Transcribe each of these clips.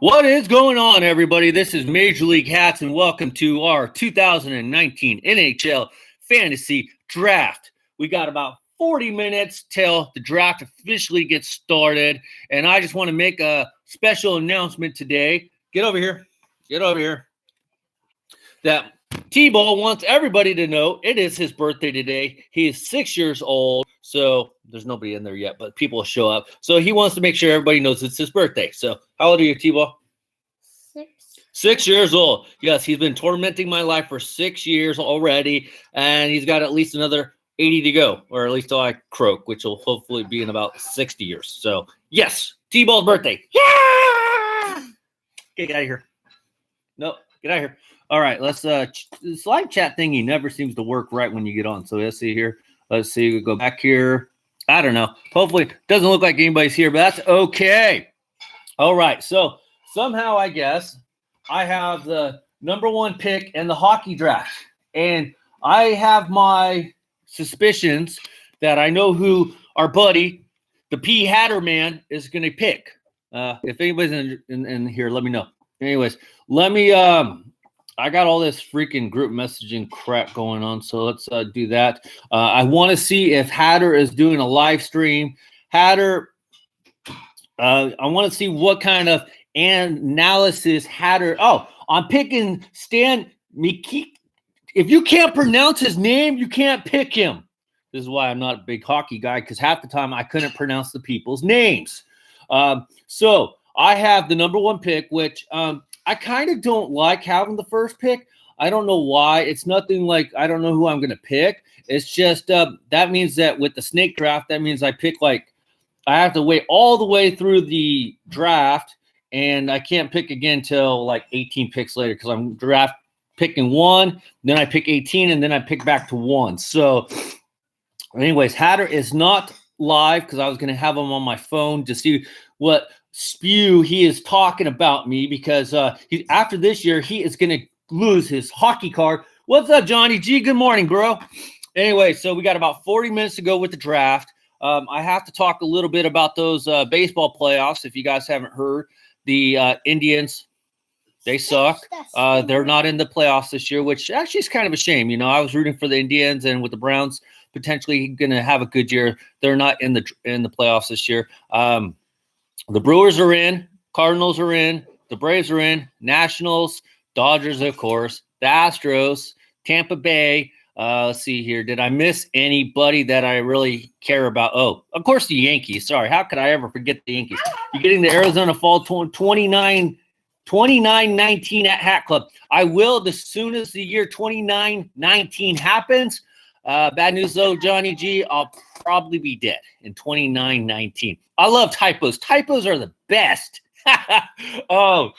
What is going on, everybody? This is Major League Hatz, and welcome to our 2019 NHL Fantasy Draft. We got about 40 minutes till the draft officially gets started, and I just want to make a special announcement today. Get over here. That T-Ball wants everybody to know it is his birthday today. He is 6 years old, so there's nobody in there yet, but people will show up. So he wants to make sure everybody knows it's his birthday. So how old are you, T-Ball? 6 years old. Yes, he's been tormenting my life for 6 years already, and he's got at least another 80 to go, or at least till I croak, which will hopefully be in about 60 years. So, yes, T-Ball's birthday. Yeah! Okay, get out of here. No, get out of here. All right, let's this live chat thingy never seems to work right when you get on. So let's see here. Let's see. We go back here. I don't know. Hopefully, it doesn't look like anybody's here, but that's okay. All right. So somehow, I guess, I have the number one pick in the hockey draft. And I have my suspicions that I know who our buddy, the P. Hatter man, is going to pick. If anybody's in here, let me know. Anyways, let me I got all this freaking group messaging crap going on, so let's do that. I want to see if Hatter is doing a live stream. Hatter, I want to see what kind of analysis Hatter. Oh, I'm picking Stan Mikik. If you can't pronounce his name, you can't pick him. This is why I'm not a big hockey guy, because half the time I couldn't pronounce the people's names. So I have the number one pick, which I kind of don't like having the first pick. I don't know why. It's nothing like I don't know who I'm going to pick. It's just that means that with the snake draft, that means I pick like I have to wait all the way through the draft, and I can't pick again till like 18 picks later because I'm picking one, then I pick 18, and then I pick back to one. So anyways, Hatter is not live because I was going to have him on my phone to see what spew he is talking about me, because after this year he is going to lose his hockey card. What's up, Johnny G? Good morning, bro. Anyway, so we got about 40 minutes to go with the draft. I have to talk a little bit about those baseball playoffs. If you guys haven't heard, the Indians, they suck. They're not in the playoffs this year, which actually is kind of a shame. You know, I was rooting for the Indians, and with the Browns potentially going to have a good year, they're not in the playoffs this year. The Brewers are in, Cardinals are in, the Braves are in, Nationals, Dodgers, of course, the Astros, Tampa Bay. Let's see here. Did I miss anybody that I really care about? Oh, of course, the Yankees. Sorry, how could I ever forget the Yankees? You're getting the Arizona Fall 29-19 at Hat Club. I will as soon as the year 29-19 happens. Bad news, though, Johnny G, I'll probably be dead in 29-19. I love typos. Typos are the best. Oh,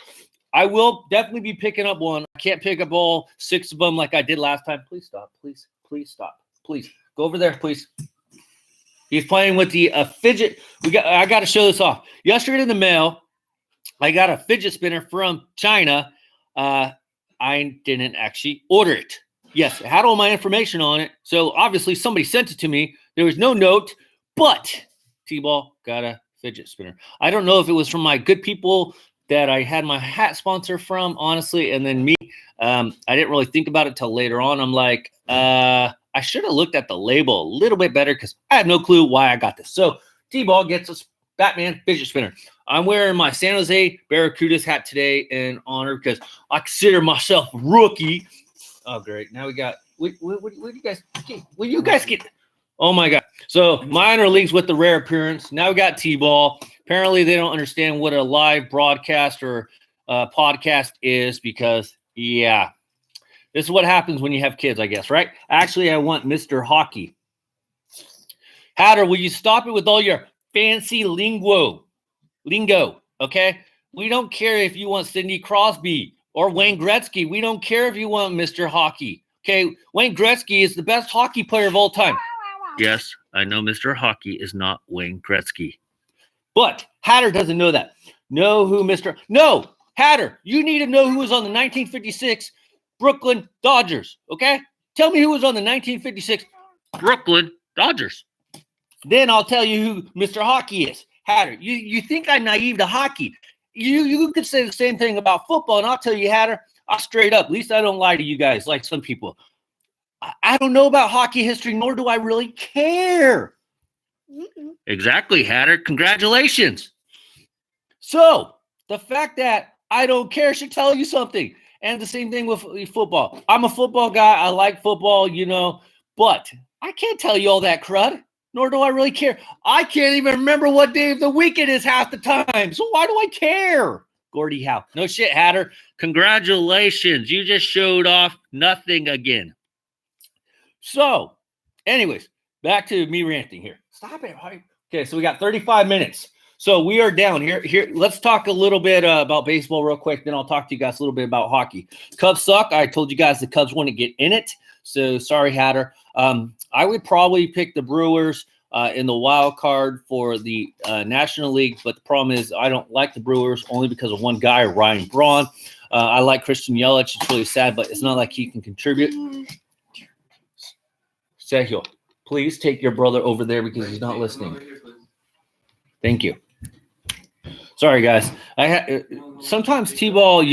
I will definitely be picking up one. I can't pick up all 6 of them like I did last time. Please stop. Please stop. Please go over there, please. He's playing with the fidget. I got to show this off. Yesterday in the mail, I got a fidget spinner from China. I didn't actually order it. Yes, it had all my information on it. So obviously somebody sent it to me. There was no note, but T-Ball got a fidget spinner. I don't know if it was from my good people that I had my hat sponsor from, honestly, and then me. I didn't really think about it till later on. I'm like, I should have looked at the label a little bit better because I have no clue why I got this. So T-Ball gets a Batman fidget spinner. I'm wearing my San Jose Barracudas hat today in honor because I consider myself a rookie. Oh, great. Now we got what do you guys get? Will you guys get? Oh, my God. So minor leagues with the rare appearance. Now we got T-Ball. Apparently, they don't understand what a live broadcast or podcast is because, yeah, this is what happens when you have kids, I guess, right? Actually, I want Mr. Hockey. Hatter, will you stop it with all your fancy lingo, okay? We don't care if you want Sidney Crosby or Wayne Gretzky. We don't care if you want Mr. Hockey. Okay, Wayne Gretzky is the best hockey player of all time. Yes, I know Mr. Hockey is not Wayne Gretzky. But Hatter doesn't know that. Know who Mr. No, Hatter, you need to know who was on the 1956 Brooklyn Dodgers, okay? Tell me who was on the 1956 Brooklyn Dodgers. Then I'll tell you who Mr. Hockey is. Hatter, you think I'm naive to hockey. You could say the same thing about football, and I'll tell you, Hatter, I'll straight up. At least I don't lie to you guys like some people. I don't know about hockey history, nor do I really care. Exactly, Hatter. Congratulations. So the fact that I don't care should tell you something. And the same thing with football. I'm a football guy. I like football, but I can't tell you all that crud, nor do I really care. I can't even remember what day of the week it is half the time. So why do I care? Gordie Howe. No shit, Hatter. Congratulations. You just showed off nothing again. So, anyways, back to me ranting here. Stop it. Okay, so we got 35 minutes. So we are down here. Let's talk a little bit about baseball real quick. Then I'll talk to you guys a little bit about hockey. Cubs suck. I told you guys the Cubs want to get in it. So sorry, Hatter. I would probably pick the Brewers in the wild card for the National League. But the problem is I don't like the Brewers only because of one guy, Ryan Braun. I like Christian Yelich. It's really sad, but it's not like he can contribute. Sergio, please take your brother over there because he's not listening. Thank you. Sorry, guys. Sometimes T-Ball,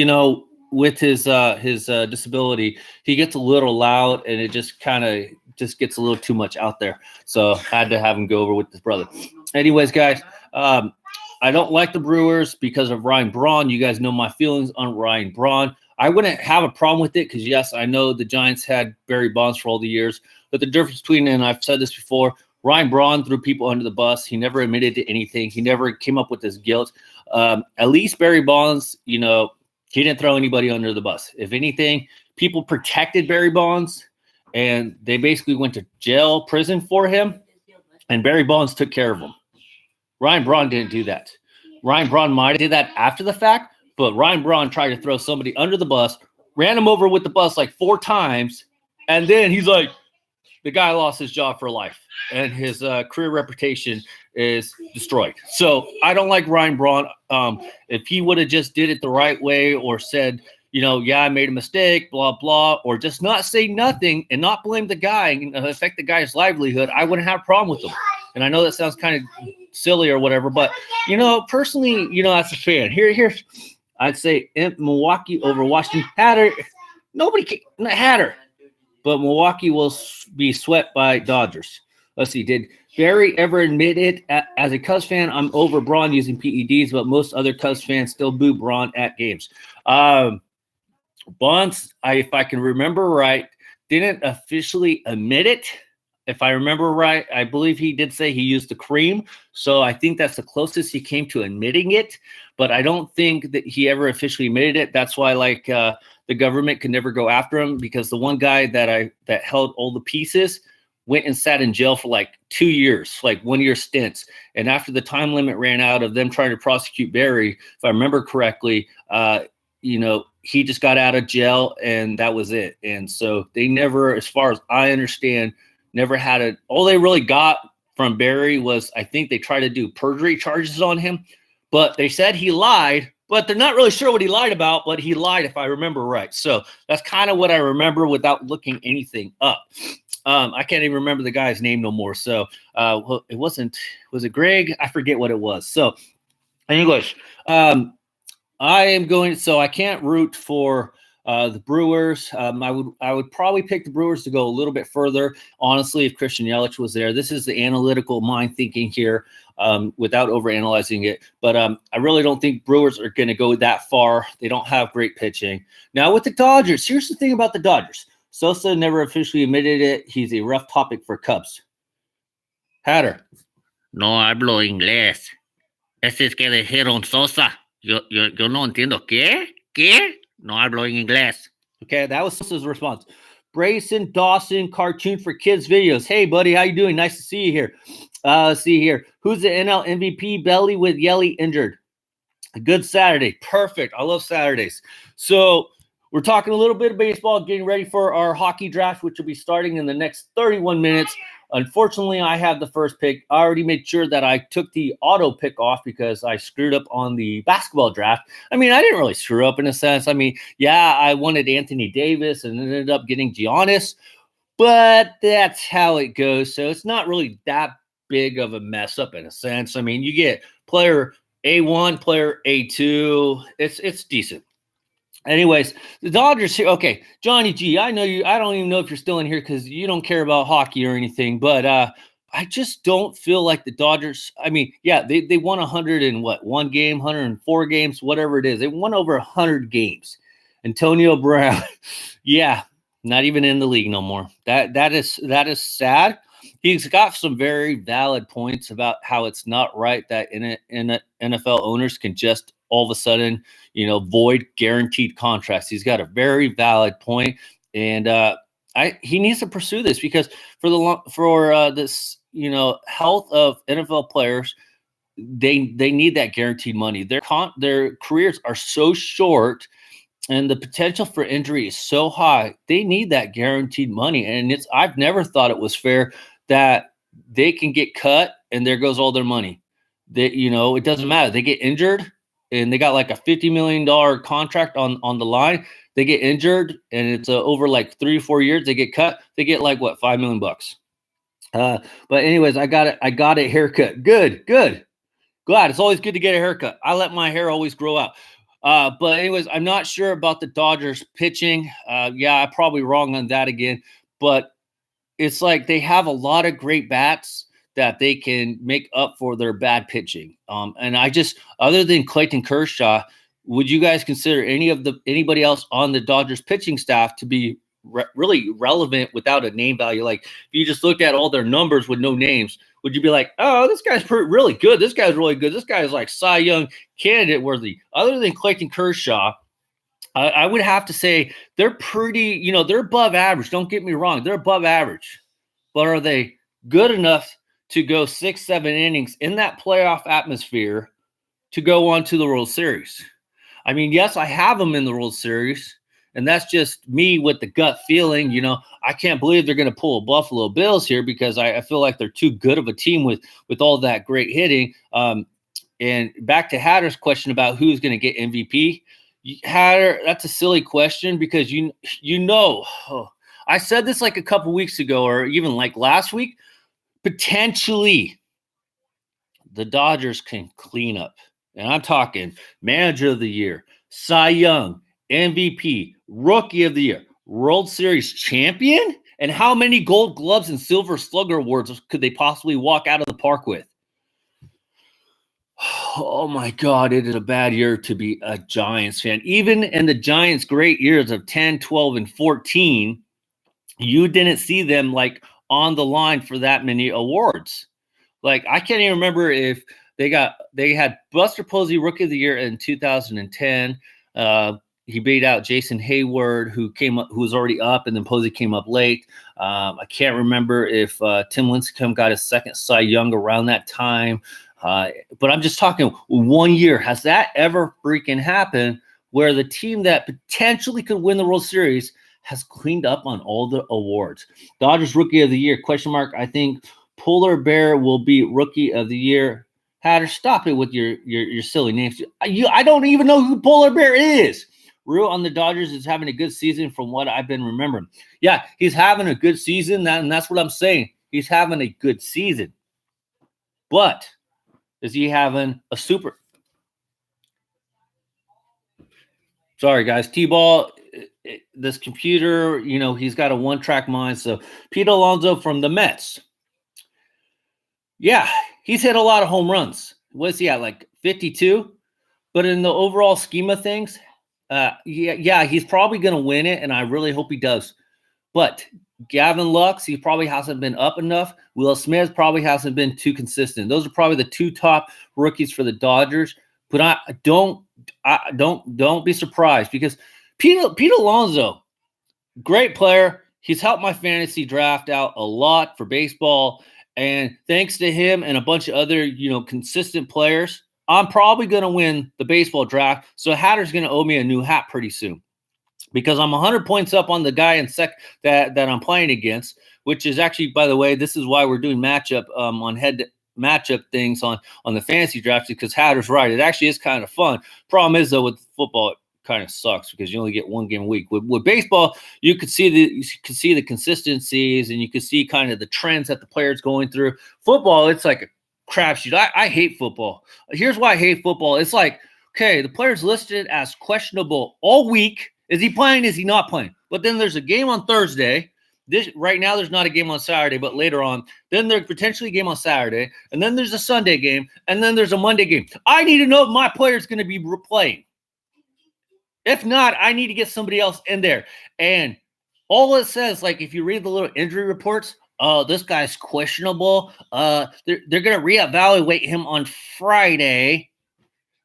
with his disability, he gets a little loud, and it just kind of gets a little too much out there. So I had to have him go over with his brother. Anyways, guys, I don't like the Brewers because of Ryan Braun. You guys know my feelings on Ryan Braun. I wouldn't have a problem with it because, yes, I know the Giants had Barry Bonds for all the years. But the difference between, and I've said this before, Ryan Braun threw people under the bus. He never admitted to anything. He never came up with this guilt. At least Barry Bonds, he didn't throw anybody under the bus. If anything, people protected Barry Bonds, and they basically went to prison for him, and Barry Bonds took care of him. Ryan Braun didn't do that. Ryan Braun might have did that after the fact, but Ryan Braun tried to throw somebody under the bus, ran him over with the bus like 4 times, and then he's like, the guy lost his job for life, and his career reputation is destroyed. So I don't like Ryan Braun. If he would have just did it the right way or said, yeah, I made a mistake, blah, blah, or just not say nothing and not blame the guy and affect the guy's livelihood, I wouldn't have a problem with him. And I know that sounds kind of silly or whatever, but, personally, as a fan, here's I'd say Milwaukee over Washington. Hatter. But Milwaukee will be swept by Dodgers. Let's see. Did Barry ever admit it? As a Cubs fan, I'm over Braun using PEDs, but most other Cubs fans still boo Braun at games. Bonds, if I can remember right, didn't officially admit it. If I remember right, I believe he did say he used the cream. So I think that's the closest he came to admitting it. But I don't think that he ever officially admitted it. That's why, the government could never go after him, because the one guy that held all the pieces went and sat in jail for 2 years, 1 year stints. And after the time limit ran out of them trying to prosecute Barry, if I remember correctly, he just got out of jail and that was it. And so they never, as far as I understand, never had all they really got from Barry was, I think they tried to do perjury charges on him, but they said he lied, but they're not really sure what he lied about, but he lied if I remember right. So that's kind of what I remember without looking anything up. I can't even remember the guy's name no more. So was it Greg? I forget what it was. So English, I can't root for the Brewers. I would probably pick the Brewers to go a little bit further, honestly, if Christian Yelich was there. This is the analytical mind thinking here, without overanalyzing it. But I really don't think Brewers are going to go that far. They don't have great pitching. Now with the Dodgers, here's the thing about the Dodgers. Sosa never officially admitted it. He's a rough topic for Cubs. Hatter. No hablo inglés. Ese es que dijeron Sosa. Yo no entiendo. ¿Qué? No hablo inglés. Okay, that was Sosa's response. Brayson Dawson, cartoon for kids videos. Hey, buddy, how you doing? Nice to see you here. Let's see here. Who's the NL MVP? Belly with Yelly injured. A good Saturday. Perfect. I love Saturdays. So we're talking a little bit of baseball, getting ready for our hockey draft, which will be starting in the next 31 minutes. Unfortunately, I have the first pick. I already made sure that I took the auto pick off because I screwed up on the basketball draft. I mean, I didn't really screw up in a sense. I mean, yeah, I wanted Anthony Davis and ended up getting Giannis, but that's how it goes. So it's not really that big of a mess up in a sense. I mean, you get player A1 player, A2. It's decent. Anyways, the Dodgers here. Okay, Johnny G, I know you. I don't even know if you're still in here because you don't care about hockey or anything. But I just don't feel like the Dodgers. I mean, yeah, they won 100 and what, one game, 104 games, whatever it is. They won over 100 games. Antonio Brown, yeah, not even in the league no more. That is sad. He's got some very valid points about how it's not right that in NFL owners can just all of a sudden, void guaranteed contracts. He's got a very valid point, and he needs to pursue this because for this health of NFL players, they need that guaranteed money. Their careers are so short, and the potential for injury is so high. They need that guaranteed money, and I've never thought it was fair that they can get cut and there goes all their money. It doesn't matter. They get injured and they got like a $50 million contract on the line. They get injured and it's over like 3 or 4 years. They get cut. They get like what, $5 million bucks. But anyways, I got a haircut. Good. Glad. It's always good to get a haircut. I let my hair always grow out. But anyways, I'm not sure about the Dodgers pitching. Yeah, I'm probably wrong on that again. But it's like they have a lot of great bats that they can make up for their bad pitching. And other than Clayton Kershaw, would you guys consider anybody else on the Dodgers pitching staff to be really relevant without a name value? Like if you just looked at all their numbers with no names, would you be like, oh, this guy's really good. This guy's really good. This guy is like Cy Young candidate worthy. Other than Clayton Kershaw, I would have to say they're pretty, they're above average. Don't get me wrong. They're above average. But are they good enough to go 6-7 innings in that playoff atmosphere to go on to the World Series? I mean, yes, I have them in the World Series, and that's just me with the gut feeling. I can't believe they're going to pull a Buffalo Bills here because I feel like they're too good of a team with all that great hitting. And back to Hatter's question about who's going to get MVP. Hatter, that's a silly question because I said this like a couple weeks ago or even like last week. Potentially, the Dodgers can clean up. And I'm talking manager of the year, Cy Young, MVP, rookie of the year, World Series champion. And how many gold gloves and silver slugger awards could they possibly walk out of the park with? Oh my God, it is a bad year to be a Giants fan. Even in the Giants' great years of 10, 12, and 14, you didn't see them like on the line for that many awards. Like I can't even remember if they had Buster Posey Rookie of the Year in 2010. He beat out Jason Hayward, who was already up, and then Posey came up late. I can't remember if Tim Lincecum got his second Cy Young around that time. But I'm just talking 1 year. Has that ever freaking happened where the team that potentially could win the World Series has cleaned up on all the awards? Dodgers Rookie of the Year, ? I think Polar Bear will be Rookie of the Year. Hatter, stop it with your silly names. I don't even know who Polar Bear is. Rue on the Dodgers is having a good season from what I've been remembering. Yeah, he's having a good season, and that's what I'm saying. He's having a good season. But is he having a super? Sorry, guys. T-Ball, this computer, he's got a one-track mind. So Pete Alonso from the Mets. Yeah, he's hit a lot of home runs. What's he at, like 52? But in the overall scheme of things, yeah, he's probably going to win it, and I really hope he does. But Gavin Lux, he probably hasn't been up enough. Will Smith probably hasn't been too consistent. Those are probably the two top rookies for the Dodgers. But don't be surprised because Pete Alonso, great player. He's helped my fantasy draft out a lot for baseball. And thanks to him and a bunch of other, consistent players, I'm probably going to win the baseball draft. So Hatter's going to owe me a new hat pretty soon because I'm 100 points up on the guy in that I'm playing against, which is actually, by the way, this is why we're doing matchup matchup things on the fantasy draft because Hatter's right. It actually is kind of fun. Problem is, though, with football, it kind of sucks because you only get one game a week. With baseball, you could see the consistencies and you could see kind of the trends that the players going through. Football, it's like crapshoot. I hate football. Here's why I hate football. It's like, okay, the player's listed as questionable all week. Is he playing? Is he not playing? But then there's a game on Thursday. Right now there's not a game on Saturday, but later on, then there's potentially a game on Saturday, and then there's a Sunday game, and then there's a Monday game. I need to know if my player's going to be playing. If not, I need to get somebody else in there. And all it says, like if you read the little injury reports, this guy's questionable. They're going to reevaluate him on Friday.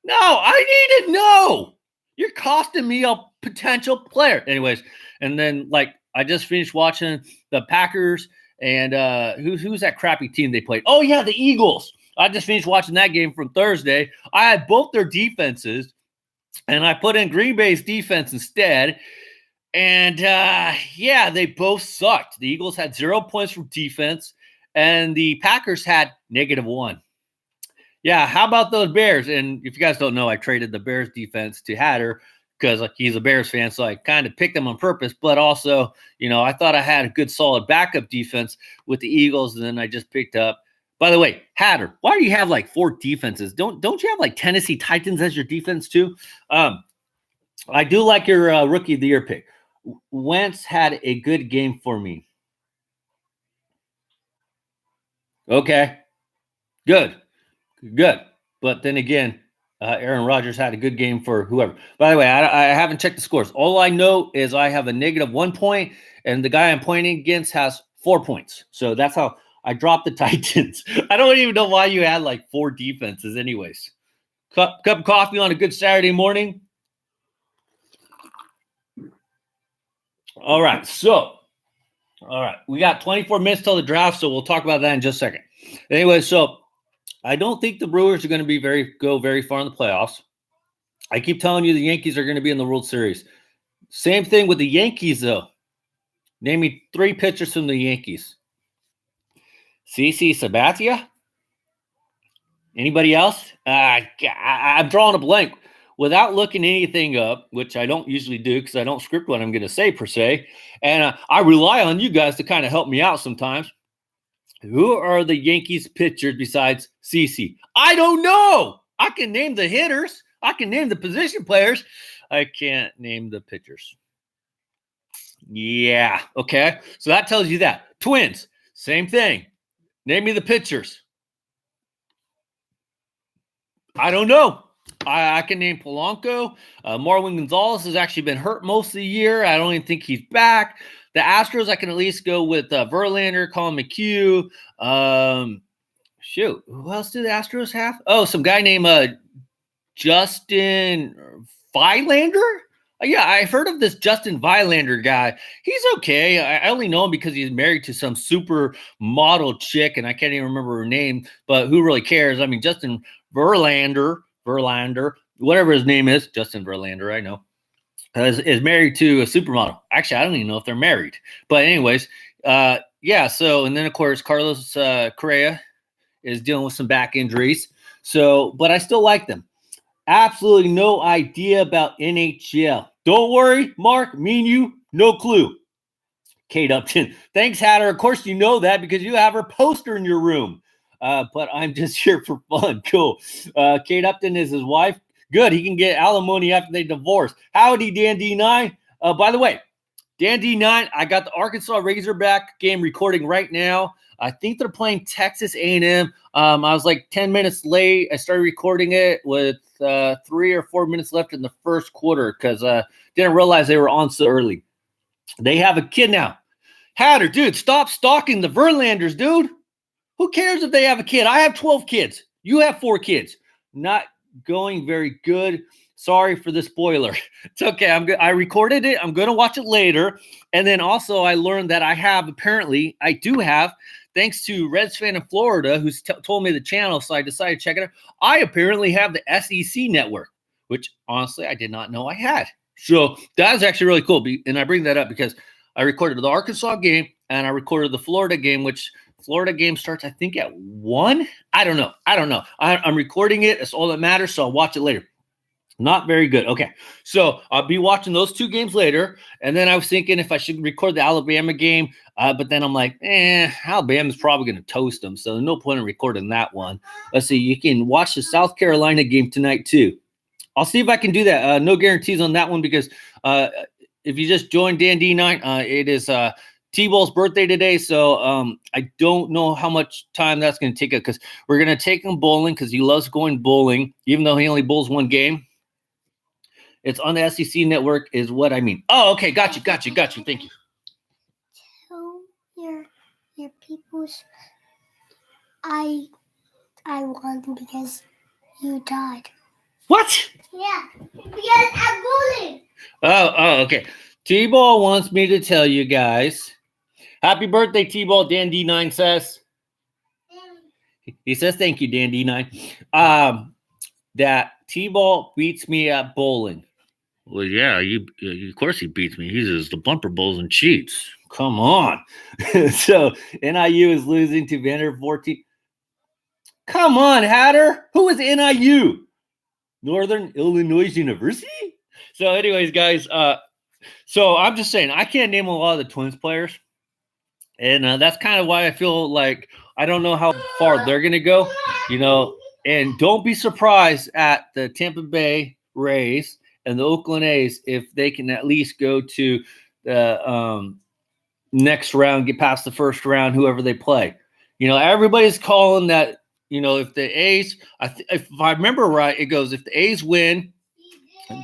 No, I need to know. You're costing me a potential player. Anyways, and then like I just finished watching the Packers and who's that crappy team they played? Oh yeah, the Eagles. I just finished watching that game from Thursday. I had both their defenses, and I put in Green Bay's defense instead. And yeah, they both sucked. The Eagles had 0 points from defense, and the Packers had -1. Yeah, how about those Bears? And if you guys don't know, I traded the Bears defense to Hatter because like he's a Bears fan, so I kind of picked them on purpose. But also, you know, I thought I had a good, solid backup defense with the Eagles, and then I just picked up. By the way, Hatter, why do you have like 4 defenses? Don't you have like Tennessee Titans as your defense too? I do like your rookie of the year pick. Wentz had a good game for me. Okay, good. But then again, Aaron Rodgers had a good game for whoever. By the way, I haven't checked the scores. All I know is I have a -1 point, and the guy I'm pointing against has 4 points. So that's how I dropped the Titans. I don't even know why you had like 4 defenses anyways. Cup of coffee on a good Saturday morning. All right, we got 24 minutes till the draft, so we'll talk about that in just a second. Anyway, so I don't think the Brewers are going to go very far in the playoffs. I keep telling you the Yankees are going to be in the World Series. Same thing with the Yankees, though. Name me 3 pitchers from the Yankees. CC Sabathia? Anybody else? I'm drawing a blank. Without looking anything up, which I don't usually do because I don't script what I'm going to say per se, and I rely on you guys to kind of help me out sometimes. Who are the Yankees pitchers besides CC? I don't know. I can name the hitters. I can name the position players. I can't name the pitchers. Yeah, okay. So that tells you that. Twins, same thing. Name me the pitchers. I don't know. I can name Polanco. Marwin Gonzalez has actually been hurt most of the year. I don't even think he's back. The Astros, I can at least go with Verlander, Colin McHugh. Shoot, who else do the Astros have? Oh, some guy named Justin Verlander. Yeah, I've heard of this Justin Verlander guy. He's okay. I only know him because he's married to some super model chick, and I can't even remember her name, but who really cares? I mean, Justin Verlander, whatever his name is, Justin Verlander, I know, is married to a supermodel. Actually, I don't even know if they're married. But anyways, yeah, so, and then, of course, Carlos Correa is dealing with some back injuries. So, but I still like them. Absolutely no idea about NHL. Don't worry, Mark, me and you, no clue. Kate Upton. Thanks, Hatter. Of course, you know that because you have her poster in your room. But I'm just here for fun. Cool. Kate Upton is his wife. Good. He can get alimony after they divorce. Howdy, Dan D9. By the way, Dan D9, I got the Arkansas Razorback game recording right now. I think they're playing Texas A&M. I was like 10 minutes late. I started recording it with 3 or 4 minutes left in the first quarter because didn't realize they were on so early. They have a kid now. Hatter, dude, stop stalking the Verlanders, dude. Who cares if they have a kid? I have 12 kids. You have 4 kids. Not going very good. Sorry for the spoiler. It's okay. I'm good. I recorded it. I'm going to watch it later. And then also I learned that I do have, thanks to Reds fan in Florida who's told me the channel, so I decided to check it out. I apparently have the SEC network, which honestly I did not know I had. So that is actually really cool. And I bring that up because I recorded the Arkansas game and I recorded the Florida game, which Florida game starts, I think, at 1. I don't know. I'm recording it. That's all that matters. So I'll watch it later. Not very good. Okay. So I'll be watching those two games later. And then I was thinking if I should record the Alabama game. But then I'm like, Alabama's probably going to toast them. So no point in recording that one. Let's see. You can watch the South Carolina game tonight, too. I'll see if I can do that. No guarantees on that one because if you just joined Dan D9, it is T-Ball's birthday today. So I don't know how much time that's going to take because we're going to take him bowling because he loves going bowling, even though he only bowls one game. It's on the SEC network is what I mean. Oh, okay. Got you. Thank you. Tell your peoples I won because you died. What? Yeah, because I'm bowling. Oh, okay. T-Ball wants me to tell you guys, happy birthday, T-Ball, Dan D9 says. He says thank you, Dan D9. That T-Ball beats me at bowling. Well, yeah, of course he beats me. He says the bumper bowls and cheats. Come on. So NIU is losing to Vanderbilt 14. Come on, Hatter. Who is NIU? Northern Illinois University? So anyways, guys, so I'm just saying I can't name a lot of the Twins players. And that's kind of why I feel like I don't know how far they're going to go, and don't be surprised at the Tampa Bay Rays and the Oakland A's if they can at least go to the next round, get past the first round, whoever they play. Everybody's calling that, if the A's, if I remember right, it goes, if the A's win,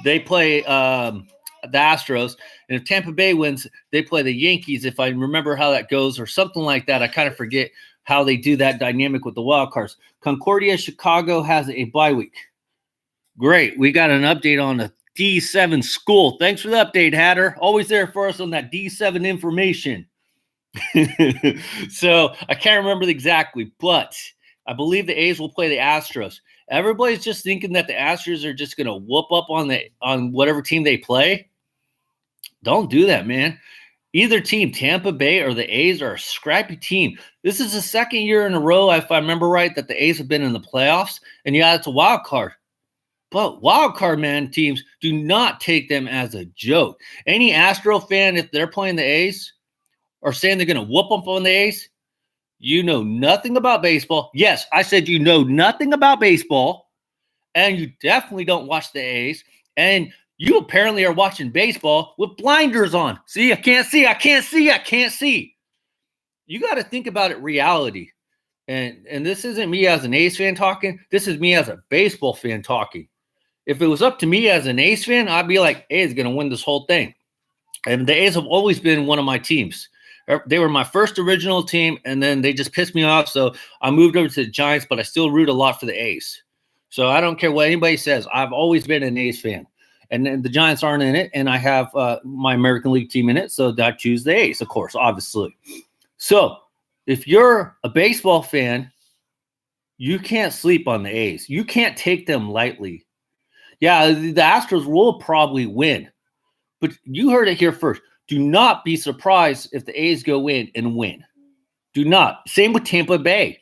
they play the Astros. And if Tampa Bay wins, they play the Yankees, if I remember how that goes or something like that. I kind of forget how they do that dynamic with the wild cards. Concordia, Chicago has a bye week. Great. We got an update on the D7 school. Thanks for the update, Hatter. Always there for us on that D7 information. So I can't remember exactly, but I believe the A's will play the Astros. Everybody's just thinking that the Astros are just going to whoop up on whatever team they play. Don't do that, man. Either team, Tampa Bay or the A's, are a scrappy team. This is the second year in a row, if I remember right, that the A's have been in the playoffs. And yeah, it's a wild card. But wild card, man, teams, do not take them as a joke. Any Astro fan, if they're playing the A's or saying they're going to whoop up on the A's, you know nothing about baseball. Yes, I said you know nothing about baseball, and you definitely don't watch the A's, and you apparently are watching baseball with blinders on. See, I can't see. You got to think about it reality. And this isn't me as an A's fan talking. This is me as a baseball fan talking. If it was up to me as an A's fan, I'd be like, A's going to win this whole thing. And the A's have always been one of my teams. They were my first original team, and then they just pissed me off. So I moved over to the Giants, but I still root a lot for the A's. So I don't care what anybody says. I've always been an A's fan. And then the Giants aren't in it, and I have my American League team in it, so I choose the A's, of course, obviously. So if you're a baseball fan, you can't sleep on the A's. You can't take them lightly. Yeah, the Astros will probably win, but you heard it here first. Do not be surprised if the A's go in and win. Do not. Same with Tampa Bay.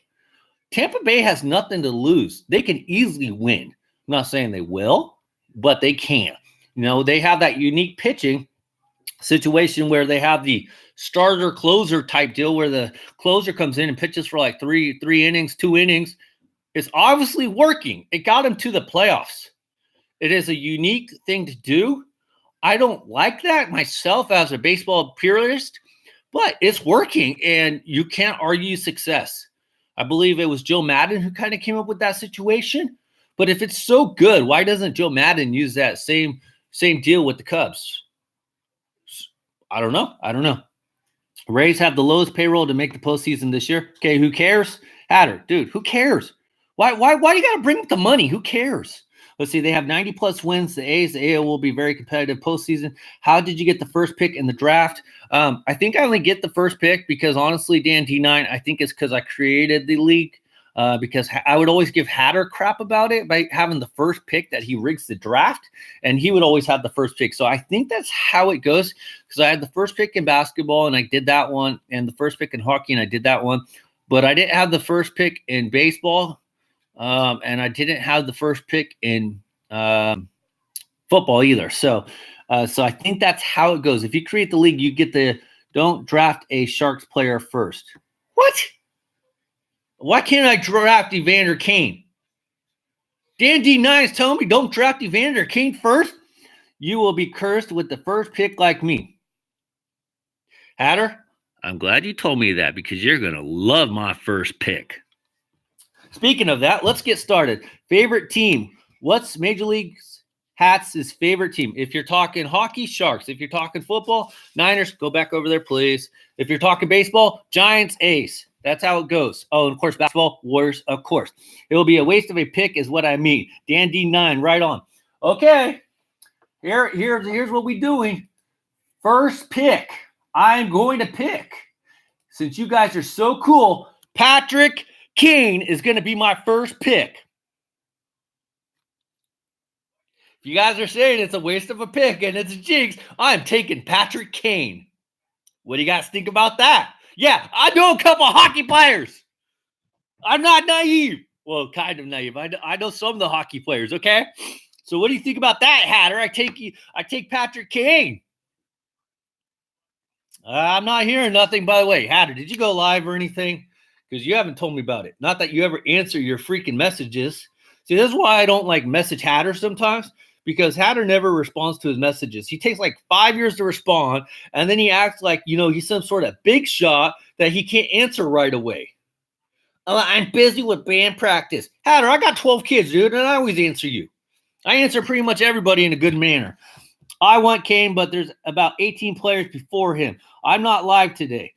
Tampa Bay has nothing to lose. They can easily win. I'm not saying they will, but they can. They have that unique pitching situation where they have the starter closer type deal where the closer comes in and pitches for like three innings, 2 innings. It's obviously working. It got them to the playoffs. It is a unique thing to do. I don't like that myself as a baseball purist, but it's working, and you can't argue success. I believe it was Joe Madden who kind of came up with that situation. But if it's so good, why doesn't Joe Madden use that same deal with the Cubs? I don't know. Rays have the lowest payroll to make the postseason this year. Okay, who cares? Hatter, dude, who cares? Why you got to bring up the money? Who cares? Let's see, they have 90-plus wins. The A's, the AL will be very competitive postseason. How did you get the first pick in the draft? I think I only get the first pick because, honestly, Dan D9, I think it's because I created the league because I would always give Hatter crap about it by having the first pick that he rigs the draft, and he would always have the first pick. So I think that's how it goes because I had the first pick in basketball, and I did that one, and the first pick in hockey, and I did that one. But I didn't have the first pick in baseball. And I didn't have the first pick in football either. So I think that's how it goes. If you create the league, you get the don't draft a Sharks player first. What? Why can't I draft Evander Kane? Dan D9 is telling me don't draft Evander Kane first? You will be cursed with the first pick like me. Hatter, I'm glad you told me that because you're going to love my first pick. Speaking of that, let's get started. Favorite team. What's Major League Hatz's favorite team? If you're talking hockey, Sharks. If you're talking football, Niners, go back over there, please. If you're talking baseball, Giants, Ace. That's how it goes. Oh, and of course, basketball, Warriors, of course. It will be a waste of a pick is what I mean. Dan D9, right on. Okay, here's what we're doing. First pick. I'm going to pick. Since you guys are so cool, Patrick Kane is going to be my first pick. If you guys are saying it's a waste of a pick and it's a jinx, I'm taking Patrick Kane. What do you guys think about that? Yeah, I know a couple hockey players. I'm not naive. Well, kind of naive. I know some of the hockey players, okay? So what do you think about that, Hatter? I take Patrick Kane. I'm not hearing nothing, by the way. Hatter, did you go live or anything? Because you haven't told me about it. Not that you ever answer your freaking messages. See, this is why I don't like message Hatter sometimes. Because Hatter never responds to his messages. He takes like 5 years to respond, and then he acts like, he's some sort of big shot that he can't answer right away. I'm busy with band practice. Hatter, I got 12 kids, dude, and I always answer you. I answer pretty much everybody in a good manner. I want Kane, but there's about 18 players before him. I'm not live today.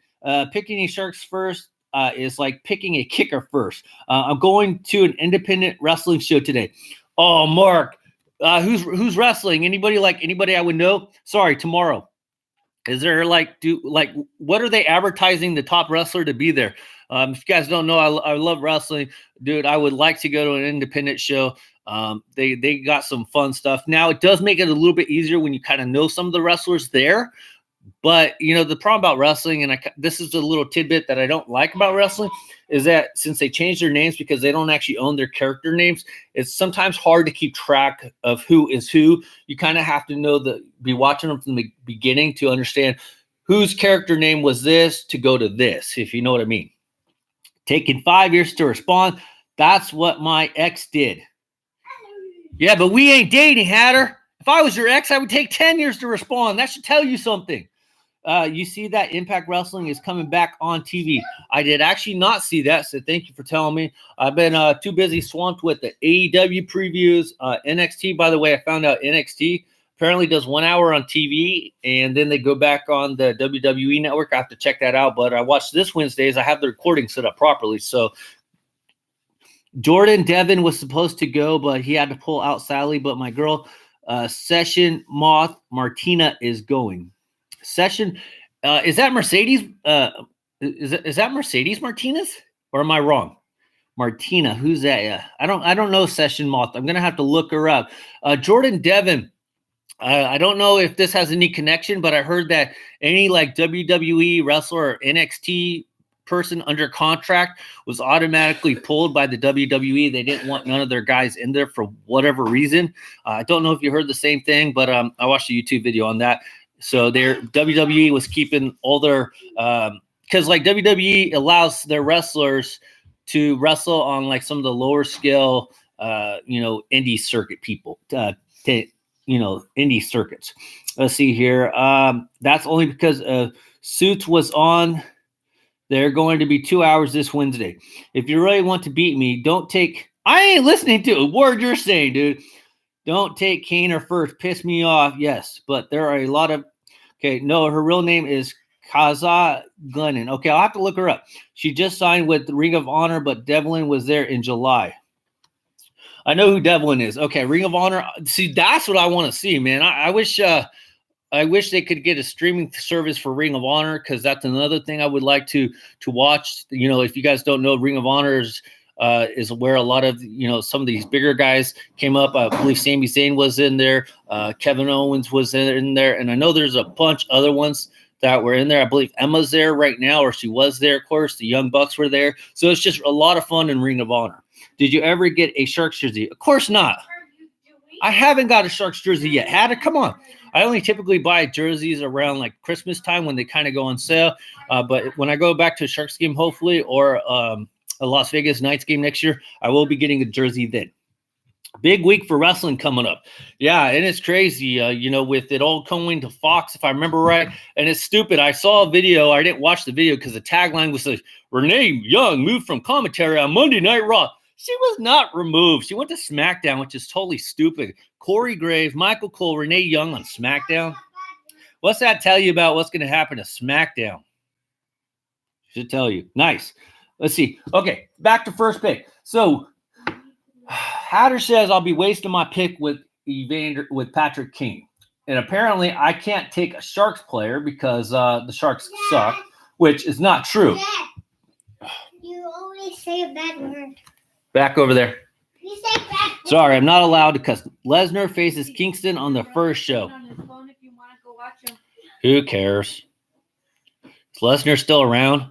Picking a Sharks first is like picking a kicker first. I'm going to an independent wrestling show today. Oh, Mark. Who's wrestling? Anybody I would know? Sorry, tomorrow. Is there what are they advertising the top wrestler to be there? If you guys don't know, I love wrestling, dude. I would like to go to an independent show. They got some fun stuff. Now it does make it a little bit easier when you kind of know some of the wrestlers there. But the problem about wrestling, and this is a little tidbit that I don't like about wrestling, is that since they changed their names because they don't actually own their character names, it's sometimes hard to keep track of who is who. You kind of have to be watching them from the beginning to understand whose character name was this to go to this, if you know what I mean. Taking 5 years to respond. That's what my ex did. Yeah, but we ain't dating, Hatter. If I was your ex, I would take 10 years to respond. That should tell you something. You see that Impact Wrestling is coming back on TV. I did actually not see that, so thank you for telling me. I've been too busy swamped with the AEW previews. NXT, by the way, I found out NXT apparently does 1 hour on TV, and then they go back on the WWE network. I have to check that out, but I watched this Wednesdays. I have the recording set up properly, so Jordan Devin was supposed to go, but he had to pull out sadly, but my girl Session Moth Martina is going. Session, is that Mercedes? Is that Mercedes Martinez, or am I wrong? Martina, who's that? Yeah, I don't know Session Moth. I'm gonna have to look her up. Jordan Devin. I don't know if this has any connection, but I heard that any WWE wrestler or NXT person under contract was automatically pulled by the WWE. They didn't want none of their guys in there for whatever reason. I don't know if you heard the same thing, but I watched a YouTube video on that. So their WWE was keeping all their because WWE allows their wrestlers to wrestle on some of the lower scale indie circuit people indie circuits. Let's see here. That's only because Suits was on. They're going to be 2 hours this Wednesday. If you really want to beat me, I ain't listening to a word you're saying, dude. Don't take Kaner first. Piss me off. Yes, but there are a lot of. Okay, no, her real name is Kaza Glennon. Okay, I'll have to look her up. She just signed with Ring of Honor, but Devlin was there in July. I know who Devlin is. Okay, Ring of Honor. See, that's what I want to see, man. I wish they could get a streaming service for Ring of Honor, because that's another thing I would like to watch. If you guys don't know, Ring of Honor is where a lot of some of these bigger guys came up. I believe Sami Zayn was in there, Kevin Owens was in there, and I know there's a bunch other ones that were in there. I believe Emma's there right now, or she was there. Of course, the Young Bucks were there, so it's just a lot of fun in Ring of Honor. Did you ever get a Sharks jersey? Of course not. I haven't got a Sharks jersey yet. Hatter, come on. I only typically buy jerseys around like Christmas time when they kind of go on sale. But when I go back to a Sharks game, hopefully, or a Las Vegas Knights game next year, I will be getting a jersey then. Big week for wrestling coming up. Yeah, and it's crazy, with it all going to Fox, if I remember right. And it's stupid. I saw a video. I didn't watch the video because the tagline was like, Renee Young moved from commentary on Monday Night Raw. She was not removed. She went to SmackDown, which is totally stupid. Corey Graves, Michael Cole, Renee Young on SmackDown. What's that tell you about what's going to happen to SmackDown? Should tell you. Nice. Let's see. Okay, back to first pick. So, Hatter says I'll be wasting my pick with Patrick King. And apparently I can't take a Sharks player because the Sharks suck, which is not true. Dad, you always say a bad word. Back over there. You say bad word. Sorry, I'm not allowed to cuss. Lesnar faces Kingston on the first show. Who cares? Is Lesnar still around?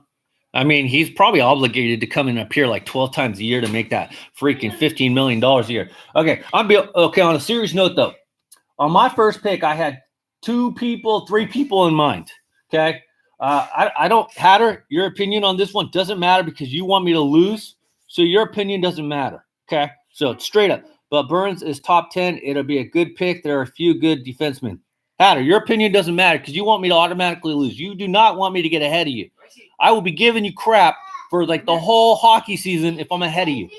I mean, he's probably obligated to come and appear like 12 times a year to make that freaking $15 million a year. Okay, okay. On a serious note, though, on my first pick, I had 3 people in mind. Okay, I don't, Hatter, your opinion on this one doesn't matter because you want me to lose, so your opinion doesn't matter. Okay, so it's straight up. But Burns is top 10. It'll be a good pick. There are a few good defensemen. Hatter, your opinion doesn't matter because you want me to automatically lose. You do not want me to get ahead of you. I will be giving you crap for like the whole hockey season if I'm ahead of you.